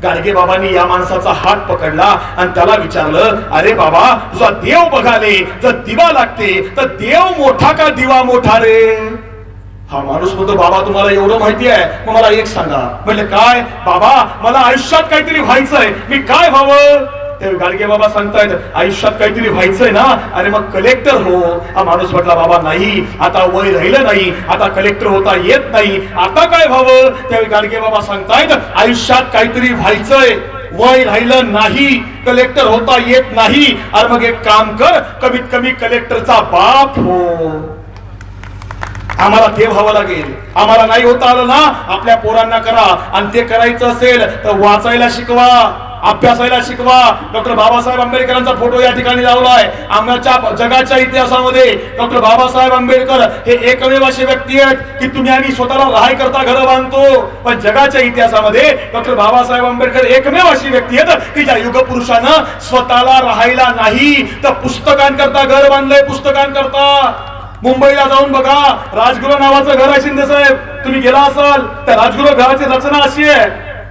गाडगे बाबांनी या माणसाचा हात पकडला आणि त्याला विचारलं, अरे बाबा तुझा देव बघाले जर दिवा लागते तर देव मोठा का दिवा मोठा रे? हा माणूस म्हणतो, बाबा तुम्हाला एवढं माहिती आहे, मग मला एक सांगा. म्हटलं काय? बाबा मला आयुष्यात काहीतरी व्हायचंय, मी काय व्हावं? ते गाडगे बाबा सांगतायत, आयुष्यात काहीतरी व्हायचंय ना, अरे मग कलेक्टर हो. हा माणूस म्हटला, बाबा नाही, आता वय राहिलं नाही, आता कलेक्टर होता येत नाही, आता काय व्हावं? त्यावेळी गाडगे बाबा सांगतायत, आयुष्यात काहीतरी व्हायचंय, वय राहिलं नाही, कलेक्टर होता येत नाही, अरे मग एक काम कर, कमीत कमी कलेक्टरचा बाप हो. आम्हाला ते व्हावं लागेल. आम्हाला नाही होता आलं ना, आपल्या पोरांना करा. आणि ते करायचं असेल तर वाचायला शिकवा, अभ्यासायला शिकवा. डॉक्टर बाबासाहेब आंबेडकरांचा फोटो या ठिकाणी लावलाय. आमच्या जगाच्या इतिहासामध्ये डॉक्टर बाबासाहेब आंबेडकर हे एकमेव असे व्यक्ती आहेत की तुम्ही आम्ही स्वतःला राहाय करता घर बांधतो, पण जगाच्या इतिहासामध्ये डॉक्टर बाबासाहेब आंबेडकर एकमेव अशी व्यक्ती आहेत की ज्या युगपुरुषानं स्वतःला राहायला नाही तर पुस्तकांकरता घर बांधलंय, पुस्तकांकरता. मुंबईला जाऊन बघा, राजगृह नावाचं घर आहे शिंदे साहेब, तुम्ही गेला असाल. त्या राजगृह घराची रचना अशी आहे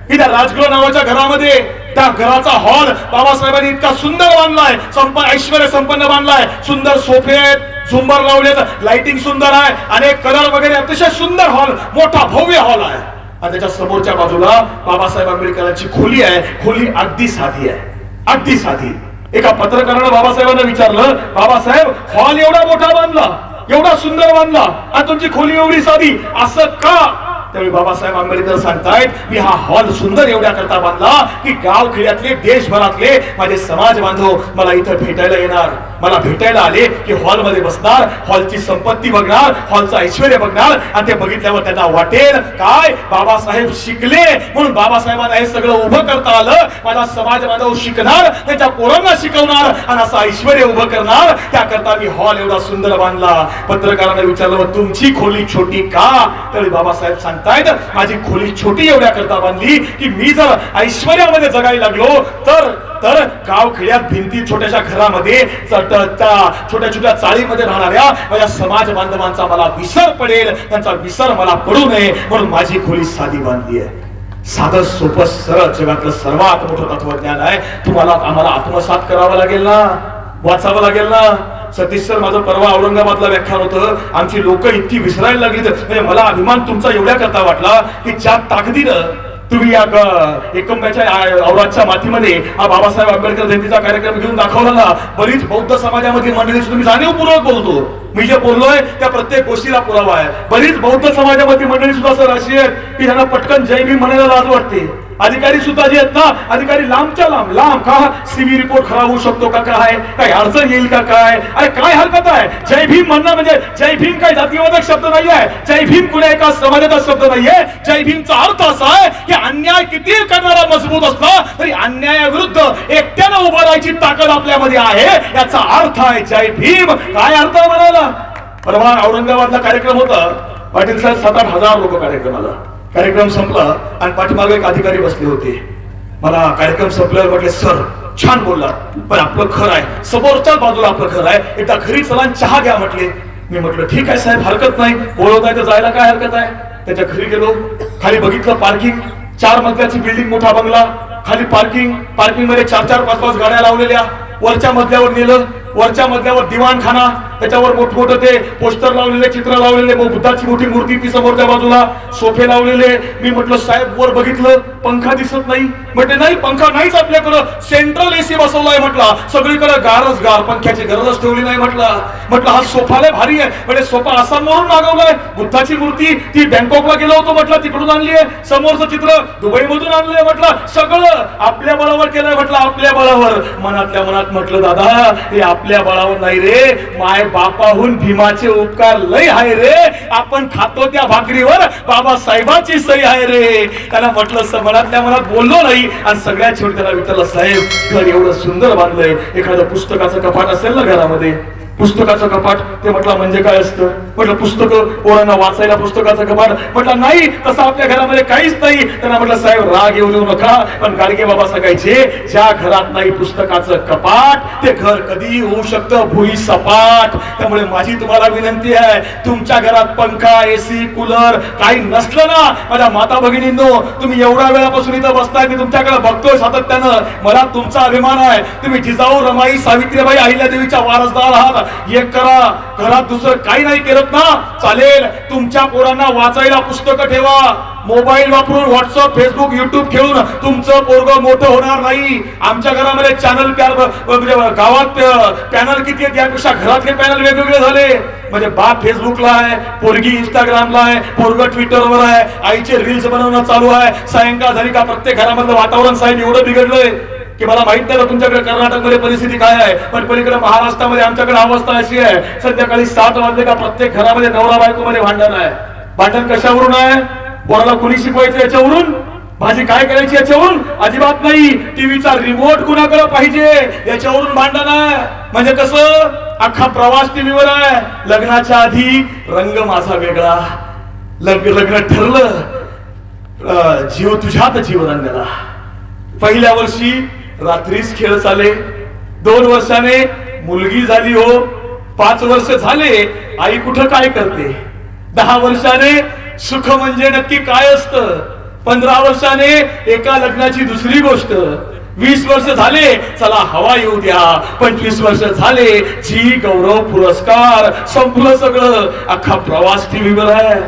की त्या राजगृह नावाच्या घरामध्ये त्या घराचा हॉल बाबासाहेबांनी इतका सुंदर बांधलाय, ऐश्वर्य संपन्न बांधलाय. सुंदर सोफे आहेत, झुंबर लावलेत, लाइटिंग सुंदर आहे, अनेक कलर वगैरे, अतिशय सुंदर हॉल, मोठा भव्य हॉल आहे. आणि त्याच्या समोरच्या बाजूला बाबासाहेब आंबेडकरांची खोली आहे. खोली अगदी साधी आहे, अगदी साधी. एका पत्रकारानं बाबासाहेबांना विचारलं, बाबासाहेब हॉल एवढा मोठा बांधला, एवढा सुंदर बांधला, आणि तुमची खोली एवढी साधी, असं का? त्यावेळी बाबासाहेब आंबेडकर सांगतायत, मी हा हॉल सुंदर एवढ्या करता बांधला की गाव खेड्यातले, देशभरातले माझे समाज बांधव मला इथं भेटायला येणार, मला भेटायला आले की हॉलमध्ये बसणार, हॉलची संपत्ती बघणार, हॉलचं ऐश्वर्य बघणार, आणि ते बघितल्यावर त्यांना वाटेल काय बाबासाहेब शिकले म्हणून बाबासाहेबांना हे सगळं उभं करता आलं. माझा समाज बांधव शिकणार, त्यांच्या पोरांना शिकवणार, आणि असं ऐश्वर्य उभं करणार, त्याकरता मी हॉल एवढा सुंदर बांधला. पत्रकारांना विचारलं, तुमची खोली छोटी का? त्यावेळी बाबासाहेब सांगतायत, माझी खोली छोटी एवढ्या करता बांधली की मी जर ऐश्वर्यामध्ये जगायला लागलो तर गाव खेड्यात भिंती छोट्याशा घरामध्ये छोट्या छोट्या चाळीमध्ये राहणाऱ्या माझ्या समाज बांधवांचा मला विसर पडेल, त्यांचा विसर मला पडू नये म्हणून माझी खोली साधी बांधली आहे. साधं सोपं सरळ जगातलं सर्वात मोठं तत्वज्ञान आहे. तुम्हाला आम्हाला आत्मसात करावं लागेल ना, वाचावं लागेल ना. सतीश सर, माझं परवा औरंगाबादला व्याख्यान होतं, आमची लोक इतकी विसरायला लागली, म्हणजे मला अभिमान तुमचा एवढ्या करता वाटला की ज्या ताकदीनं तुम्ही या एकंब्याच्या औरातच्या मातीमध्ये हा बाबासाहेब आंबेडकर जयंतीचा कार्यक्रम घेऊन दाखवला ना, बरीच बौद्ध समाजामध्ये मंडळी, तुम्ही जाणीवपूर्वक बोलतो, मी जे बोललोय त्या प्रत्येक गोष्टीला पुरावा आहे. बरीच बौद्ध समाजामध्ये मंडळी सुद्धा सर अशी आहेत की त्यांना पटकन जय भीम म्हणायला लाज वाटते. अधिकारी सुद्धा जे आहेत ना, अधिकारी लांबच्या लांब का सीव्ही रिपोर्ट खराब होऊ शकतो का, काय काही अडचण येईल का, काय अरे काय हरकत आहे? जय भीम म्हणणं म्हणजे जय भीम काही जातीवादक शब्द नाही आहे, जय भीम कुण्या एका समाजाचा शब्द नाहीये. जय भीमचा अर्थ असा आहे की अन्याय किती करणारा मजबूत असला तरी अन्यायाविरुद्ध एकट्यानं उभं राहायची ताकद आपल्यामध्ये आहे, याचा अर्थ आहे जय भीम. काय अर्थ म्हणाला? परवा औरंगाबादला कार्यक्रम होता, पाटील साहेब 7-8 हजार लोक कार्यक्रमाला. कार्यक्रम संपला आणि पाठीमागे एक अधिकारी बसले होते. मला कार्यक्रम संपल्यावर म्हटले, सर छान बोलला, पण आपलं घर आहे समोरच्या बाजूला, आपलं घर आहे, एकदा घरी चला चहा घ्या म्हटले. मी म्हटलं ठीक आहे साहेब, हरकत नाही, बोलवत आहे तर जायला काय हरकत आहे. त्याच्या घरी गेलो, खाली बघितलं पार्किंग, 4 मजल्याची बिल्डिंग, मोठा बंगला, खाली पार्किंग मध्ये 4-4-5-5 गाड्या लावलेल्या. वरच्या मजल्यावर नेलं, वरच्या मजल्यावर दिवाणखाना, त्याच्यावर मोठमोठं ते पोस्टर लावलेले, चित्र लावलेले, बुद्धाची मोठी मूर्ती ती समोरच्या बाजूला, सोफे लावलेले. मी म्हटलं साहेब वर बघितलं, पंखा दिसत नाही. म्हटले नाही पंखा नाहीच आपल्याकडं, सेंट्रल एसी बसवलाय म्हटलं, सगळीकडे गारच गार, पंख्याची गरजच ठेवली नाही. म्हटलं हा सोफा लय भारी आहे. म्हणजे सोफा आसामवरून मागवलाय. बुद्धाची मूर्ती ती बँकॉकला गेलो होतो म्हटलं, तिकडून आणली आहे. समोरचं चित्र दुबई मधून आणलंय. म्हटलं सगळं आपल्या बळावर केलंय. म्हटलं आपल्या बळावर. मनातल्या मनात म्हटलं दादा हे आपल्या बळावर नाही रे, माय बापाहून भीमाचे उपकार लय आहे रे. आपण खातो त्या भाकरीवर बाबासाहेबांची सही आहे रे. त्याला म्हटलं मनातल्या मनात बोललो नाही आणि सगळ्यात शेवटी त्याला विचारलं, साहेब घर एवढं सुंदर बांधलंय, एखादं पुस्तकाचं कपाट असेल ना घरामध्ये, पुस्तकाचं कपाट. ते म्हटलं म्हणजे काय असतं? म्हटलं पुस्तकं, पोरांना वाचायला पुस्तकाचं कपाट. म्हटलं नाही, तसं आपल्या घरामध्ये काहीच नाही. त्यांना म्हटलं साहेब राग येऊ देऊ नका, पण गाडगे बाबा सांगायचे, ज्या घरात नाही पुस्तकाचं कपाट ते घर कधी होऊ शकतं भुई सपाट. त्यामुळे माझी तुम्हाला विनंती आहे, तुमच्या घरात पंखा, एसी, कूलर काही नसलं ना, माझ्या माता भगिनींनो, तुम्ही एवढ्या वेळापासून इथं बसताय, मी तुमच्याकडे बघतोय सातत्यानं, मला तुमचा अभिमान आहे. तुम्ही जिजाऊ, रमाई, सावित्रीबाई, अहिल्यादेवीच्या वारसदार आहात. एक करा, घरात दुसरं काही नाही केलं ना चालेल, तुमच्या पोरांना वाचायला पुस्तकं ठेवा. मोबाईल वापरून व्हॉट्सअप, फेसबुक, युट्यूब खेळून तुमचं पोरग मोठं होणार नाही. आमच्या घरामध्ये चॅनल गावात पॅनल किती आहेत यापेक्षा घरातले पॅनल वेगवेगळे झाले. म्हणजे बाप फेसबुकला आहे, पोरगी इंस्टाग्रामला आहे, पोरग ट्विटरवर आहे, आईचे रील्स बनवणं चालू आहे. सायंकाळ झाली का प्रत्येक घरामधलं वातावरण साहेब एवढं बिघडलंय की मला माहित नाही तुमच्याकडे कर्नाटकमध्ये परिस्थिती काय आहे, पण पलीकडे महाराष्ट्रामध्ये आमच्याकडे अवस्था अशी आहे, संध्याकाळी 7 वाजले का प्रत्येक घरामध्ये नवरा बायको मध्ये भांडण आहे. भांडण कशावरून आहे? पोराला कुणी शिकवायचं याच्यावरून, भाजी काय करायची याच्यावरून अजिबात नाही, टीव्हीचा रिमोट कुणाकडे पाहिजे याच्यावरून भांडण आहे. म्हणजे कसं, अख्खा प्रवास टीव्हीवर आहे. लग्नाच्या आधी रंग माझा वेगळा, लग्न ठरलं, जीव तुझ्यात जीव रंगला. पहिल्या वर्षी रात्रीच खेळ चाले, 2 वर्षाने मुलगी झाली हो, 5 वर्ष झाले आई कुठं काय करते, 10 वर्षाने सुख म्हणजे नक्की काय असतं, 15 वर्षाने एका लग्नाची दुसरी गोष्ट, 20 वर्ष झाले चला हवा येऊ द्या, 25 वर्ष झाले जी गौरव पुरस्कार, संपलं सगळं. अख्खा प्रवास टीव्हीवर आहे,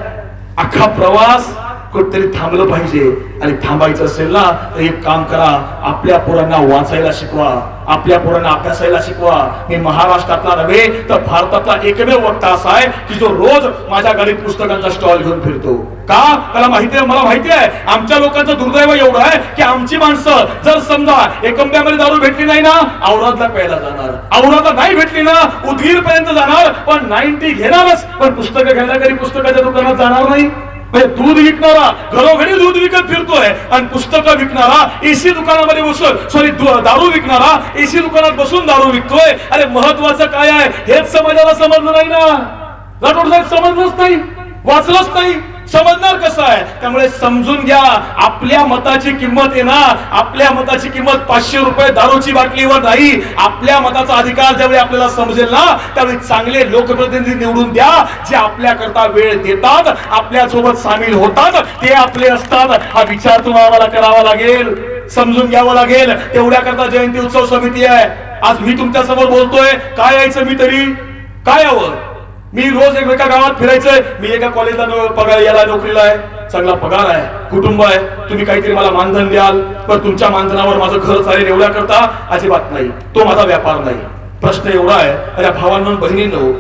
अख्खा प्रवास कुठेतरी थांबलं पाहिजे. आणि थांबायचं असेल ना तर एक काम करा, आपल्या पोरांना वाचायला शिकवा, आपल्या पोरांना अभ्यासायला शिकवा. मी महाराष्ट्रातला नव्हे तर भारतातला एकमेव वक्ता असा आहे की जो रोज माझ्या गाडीत पुस्तकांचा स्टॉल घेऊन फिरतो. का? मला माहिती आहे, मला माहिती आहे आमच्या लोकांचं दुर्दैव एवढं आहे की आमची माणसं जर समजा एकंब्यामध्ये दारू भेटली नाही ना औरादला प्यायला जाणार, औरादला नाही भेटली ना उदगीर पर्यंत जाणार, पण 90 घेणारच, पण पुस्तकं घ्यायला कधी पुस्तकाच्या दुकानात जाणार नाही. दूध विकणारा घरोघरी दूध विकत फिरतोय आणि पुस्तकं विकणारा एसी दुकानामध्ये बसून दारू विकणारा एसी दुकानात बसून दारू विकतोय. अरे महत्वाचं काय आहे हेच समाजाला समजलं नाही ना. राठोड साहेब समजलंच नाही, वाचलंच नाही, समजणार कसं आहे? त्यामुळे समजून घ्या, आपल्या मताची किंमत आहे ना, आपल्या मताची किंमत 500 रुपये दारूची बाटलीवर नाही. आपल्या मताचा अधिकार ज्यावेळी आपल्याला समजेल ना त्यावेळी चांगले लोकप्रतिनिधी निवडून द्या, जे आपल्याकरता वेळ देतात, आपल्या सोबत सामील होतात, ते आपले असतात. हा विचार तुम्हाला करावा लागेल, समजून घ्यावं लागेल. तेवढ्या करता जयंती उत्सव समिती आहे. आज मी तुमच्या समोर बोलतोय, काय यायचं मी तरी काय यावं? मी रोज एका गावात फिरायचंय, मी एका कॉलेजला पगार याला नोकरीला आहे, चांगला पगार आहे, कुटुंब आहे, तुम्ही काहीतरी मला मानधन द्याल, पण तुमच्या मानधनावर माझं घर चालेल एवढ्या करता अजिबात नाही, तो माझा व्यापार नाही. प्रश्न एवढा आहे. अरे भावांनो बहिणींनो,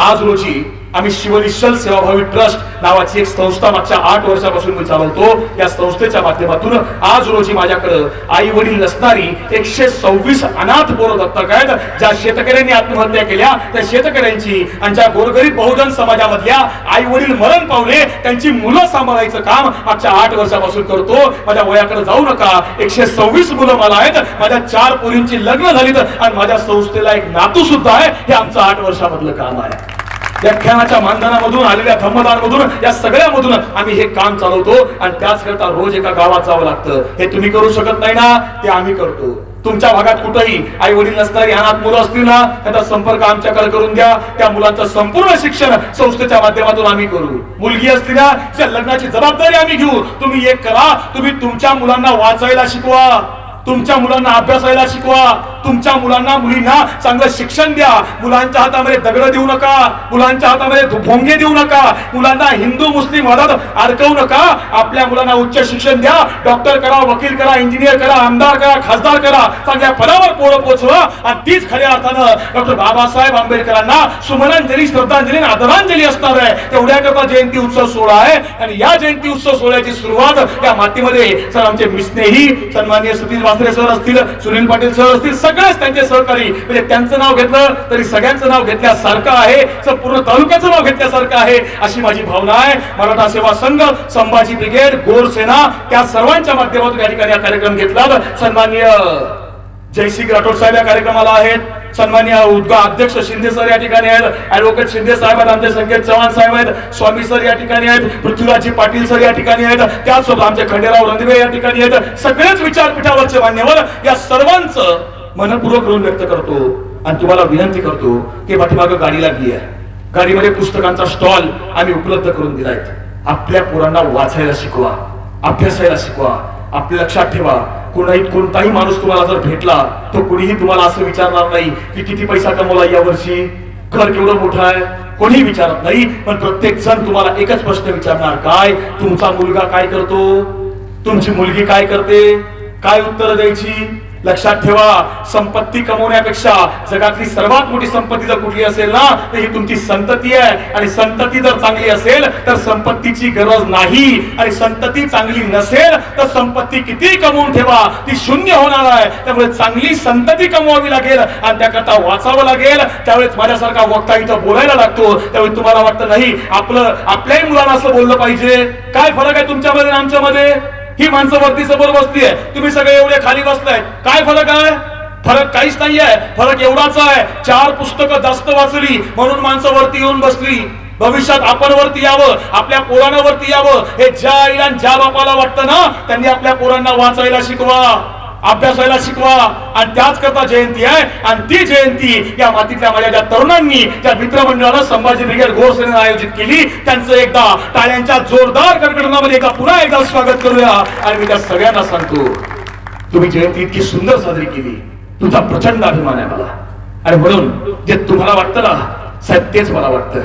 आज रोजी आम्ही शिवनिश्चल सेवाभावी ट्रस्ट नावाची एक संस्था मागच्या 8 वर्षापासून मी चालवतो. या संस्थेच्या माध्यमातून आज रोजी माझ्याकडे आई वडील नसणारी 126 अनाथ पोरं दत्तक आहेत. ज्या शेतकऱ्यांनी आत्महत्या केल्या त्या शेतकऱ्यांची आणि ज्या गोरगरीब बहुजन समाजामधल्या आई वडील मरण पावले त्यांची मुलं सांभाळायचं काम मागच्या 8 वर्षापासून करतो. माझ्या वयाकडे जाऊ नका, 126 मुलं मला आहेत, माझ्या 4 पोरींची लग्न झालीत आणि माझ्या संस्थेला एक नातू सुद्धा आहे. हे आमचं 8 वर्षामधलं काम आहे. व्याख्यानाच्या मानधनामधून आलेल्या धम्मदानमधून या सगळ्यामधून आम्ही हे काम चालवतो आणि त्याच करता रोज एका गावात जावं लागतं. हे तुम्ही करू शकत नाही ना, ते आम्ही करतो. तुमच्या भागात कुठेही आई वडील नसणारी अनाथ मुलं असतील ना त्याचा संपर्क आमच्याकडे करून द्या. त्या मुलांचं संपूर्ण शिक्षण संस्थेच्या माध्यमातून आम्ही करू. मुलगी असतील ना त्या लग्नाची जबाबदारी आम्ही घेऊ. तुम्ही एक करा, तुम्ही तुमच्या मुलांना वाचायला शिकवा, तुमच्या मुलांना अभ्यासायला शिकवा, तुमच्या मुलांना मुलींना चांगलं शिक्षण द्या. मुलांच्या हातामध्ये दगड देऊ नका, मुलांच्या हातामध्ये भोंगे देऊ नका, मुलांना हिंदू मुस्लिम वादात अडकवू नका. आपल्या मुलांना उच्च शिक्षण द्या, डॉक्टर करा, वकील करा, इंजिनियर करा, आमदार करा, खासदार करा, चांगल्या पदावर पोरं पोचवा. आणि तीच खऱ्या अर्थानं डॉक्टर बाबासाहेब आंबेडकरांना सुमनांजली, श्रद्धांजली, आदरांजली असणार आहे. तेवढ्याकरता जयंती उत्सव सोहळा आहे आणि या जयंती उत्सव सोहळ्याची सुरुवात या मातीमध्ये सर आमचे स्नेही सन्माननीय सतीश वासरे सर असतील, सुनील पाटील सर असतील, सगळेच त्यांचे सहकारी. म्हणजे त्यांचं नाव घेतलं तरी सगळ्यांचं नाव घेतल्यासारखं आहे, संपूर्ण तालुक्याचं नाव घेतल्यासारखं आहे अशी माझी भावना आहे. मराठा सेवा संघ, संभाजी ब्रिगेड, गोर सेना त्या सर्वांच्या माध्यमातून या ठिकाणी हा कार्यक्रम घेतला. सन्माननीय जयसिंग राठोड साहेब या कार्यक्रमाला आहेत, सन्माननीय अध्यक्ष शिंदे सर या ठिकाणी आहेत, ऍडव्होकेट शिंदे साहेब आहेत, आमचे संकेत चव्हाण साहेब आहेत, स्वामी सर या ठिकाणी आहेत, पृथ्वीराज पाटील सर या ठिकाणी आहेत, त्याचसोबत आमचे खंडेराव रणदिवे या ठिकाणी आहेत. सगळेच विचारपीठावरचे मान्यवर या सर्वांचं मनपूर्वक ऋण व्यक्त करतो आणि तुम्हाला विनंती करतो की पाठीमागं गाडी लागली आहे, गाडीमध्ये पुस्तकांचा स्टॉल आम्ही उपलब्ध करून दिलाय. आपल्या पोरांना वाचायला शिकवा, अभ्यासायला शिकवा. आपल्या लक्षात ठेवा, कोणताही माणूस तुम्हाला जर भेटला तो कोणीही तुम्हाला असं विचारणार नाही की किती पैसा कमवला या वर्षी, घर केवढं मोठं आहे, कोणी विचारत नाही. पण प्रत्येक जण तुम्हाला एकच प्रश्न विचारणार, काय तुमचा मुलगा काय करतो, तुमची मुलगी काय करते, काय उत्तर द्यायची. लक्षात ठेवा, संपत्ती कमवण्यापेक्षा जगातली सर्वात मोठी संपत्ती जर कुठली असेल ना तर ही तुमची संतती आहे. आणि संतती जर चांगली असेल तर संपत्तीची गरज नाही, आणि संतती चांगली नसेल तर संपत्ती किती कमवून ठेवा ती शून्य होणार आहे. त्यामुळे चांगली संतती कमवावी लागेल आणि त्याकरता वाचावं लागेल. त्यावेळेस माझ्यासारखा वक्ता इथं बोलायला लागतो, त्यावेळी तुम्हाला वाटतं नाही आपल्याही मुलांना असं बोललं पाहिजे. काय फरक आहे तुमच्यामध्ये आणि आमच्यामध्ये? ही माणसं वरती समोर बसली आहे, तुम्ही सगळे एवढे खाली बसलाय, काय फरक आहे? फरक काहीच नाही आहे. फरक एवढाच आहे, 4 पुस्तकं जास्त वाचली म्हणून माणसं वरती येऊन बसली. भविष्यात आपण वरती यावं, आपल्या पोरांना वरती यावं, हे ज्या आईला ज्या बापाला वाटतं ना त्यांनी आपल्या पोरांना वाचायला शिकवा. अभ्यासाला शिकवा. आणि त्याच करता जयंती आहे. आणि ती जयंती या मातीतल्या माझ्या ज्या तरुणांनी ज्या मित्रमंडळानं संभाजी ब्रिगेड घोर सेनेनं आयोजित केली त्यांचं एकदा टाळ्यांच्या जोरदार कडकडाटामध्ये पुन्हा एकदा स्वागत करूया. आणि मी त्या सगळ्यांना सांगतो, तुम्ही जयंती इतकी सुंदर साजरी केली, तुमचा प्रचंड अभिमान आहे मला. आणि म्हणून जे तुम्हाला वाटतं ना साहेब, तेच मला वाटतं.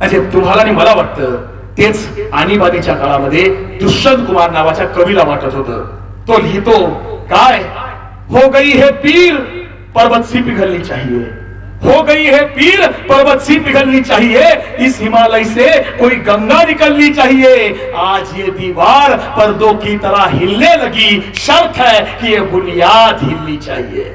आणि जे तुम्हाला आणि मला वाटतं तेच आणीबाणीच्या काळामध्ये दुष्यंत कुमार नावाच्या कवीला वाटत होतं. तो लिहितो काय, हो गई है पीर पर्वत सी पिघलनी चाहिए, हो गई है पीर पर्वत सी पिघलनी चाहिए, इस हिमालय से कोई गंगा निकलनी चाहिए. आज ये दीवार पर्दों की तरह हिलने लगी, शर्त है कि ये बुनियाद हिलनी चाहिए.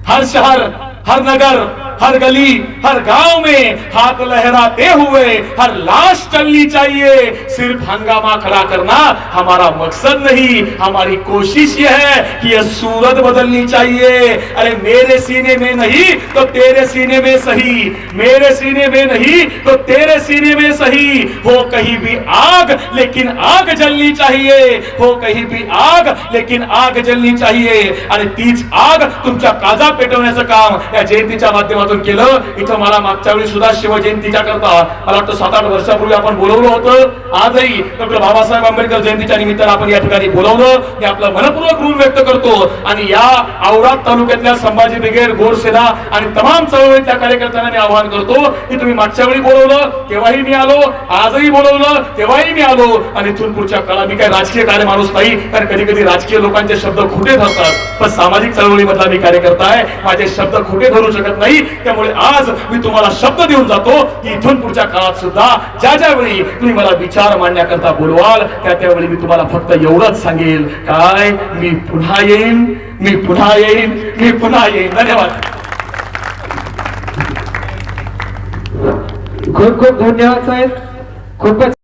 हर शहर, हर नगर, हर गली, हर गांव में हाथ लहराते हुए हर लाश चलनी चाहिए. सिर्फ हंगामा खड़ा करना हमारा मकसद नहीं, हमारी कोशिश यह है कि यह सूरत बदलनी चाहिए. अरे मेरे सीने में नहीं तो तेरे सीने में सही, मेरे सीने में नहीं तो तेरे सीने में सही. हो कहीं भी आग लेकिन आग जलनी चाहिए, हो कहीं भी आग लेकिन आग जलनी चाहिए. आणि तीच आग तुमच्या काजा पेटवण्याचं काम या जयंतीच्या माध्यमातून केलं. इथं मला मागच्या वेळी सुद्धा शिवजयंतीच्या करता मला वाटतं 7-8 वर्षापूर्वी आपण बोलवलं होतं. आजही डॉक्टर बाबासाहेब आंबेडकर जयंतीच्या निमित्तानं आपण या ठिकाणी बोलवलं. मी आपलं मनपूर्वक ऋण व्यक्त करतो. आणि या औराद तालुक्यातल्या संभाजी ब्रिगेड, घोर सेना आणि तमाम चळवळीतल्या कार्यकर्त्यांना मी आवाहन करतो की तुम्ही मागच्या वेळी बोलवलं तेव्हाही मी आलो, आजही बोलवलं तेव्हाही मी आलो. आणि इथून पुढच्या काळात मी काही राजकीय कार्य माणूस नाही, कारण कधी कधी राजकीय लोकांचे शब्द खोटे ठरतात, पण सामाजिक चळवळीमधला मी कार्यकर्ता आहे, माझे शब्द खोटे ठरू शकत नाही. त्यामुळे आज मी तुम्हाला शब्द देऊन जातो की इथून पुढच्या काळात सुद्धा ज्या ज्यावेळी तुम्ही मला विचार मांडण्याकरता बोलवाल त्यावेळी मी तुम्हाला फक्त एवढंच सांगेल, काय, मी पुन्हा येईन, मी पुन्हा येईन, मी पुन्हा येईन. धन्यवाद. खूप खूप धन्यवाद साहेब. खूपच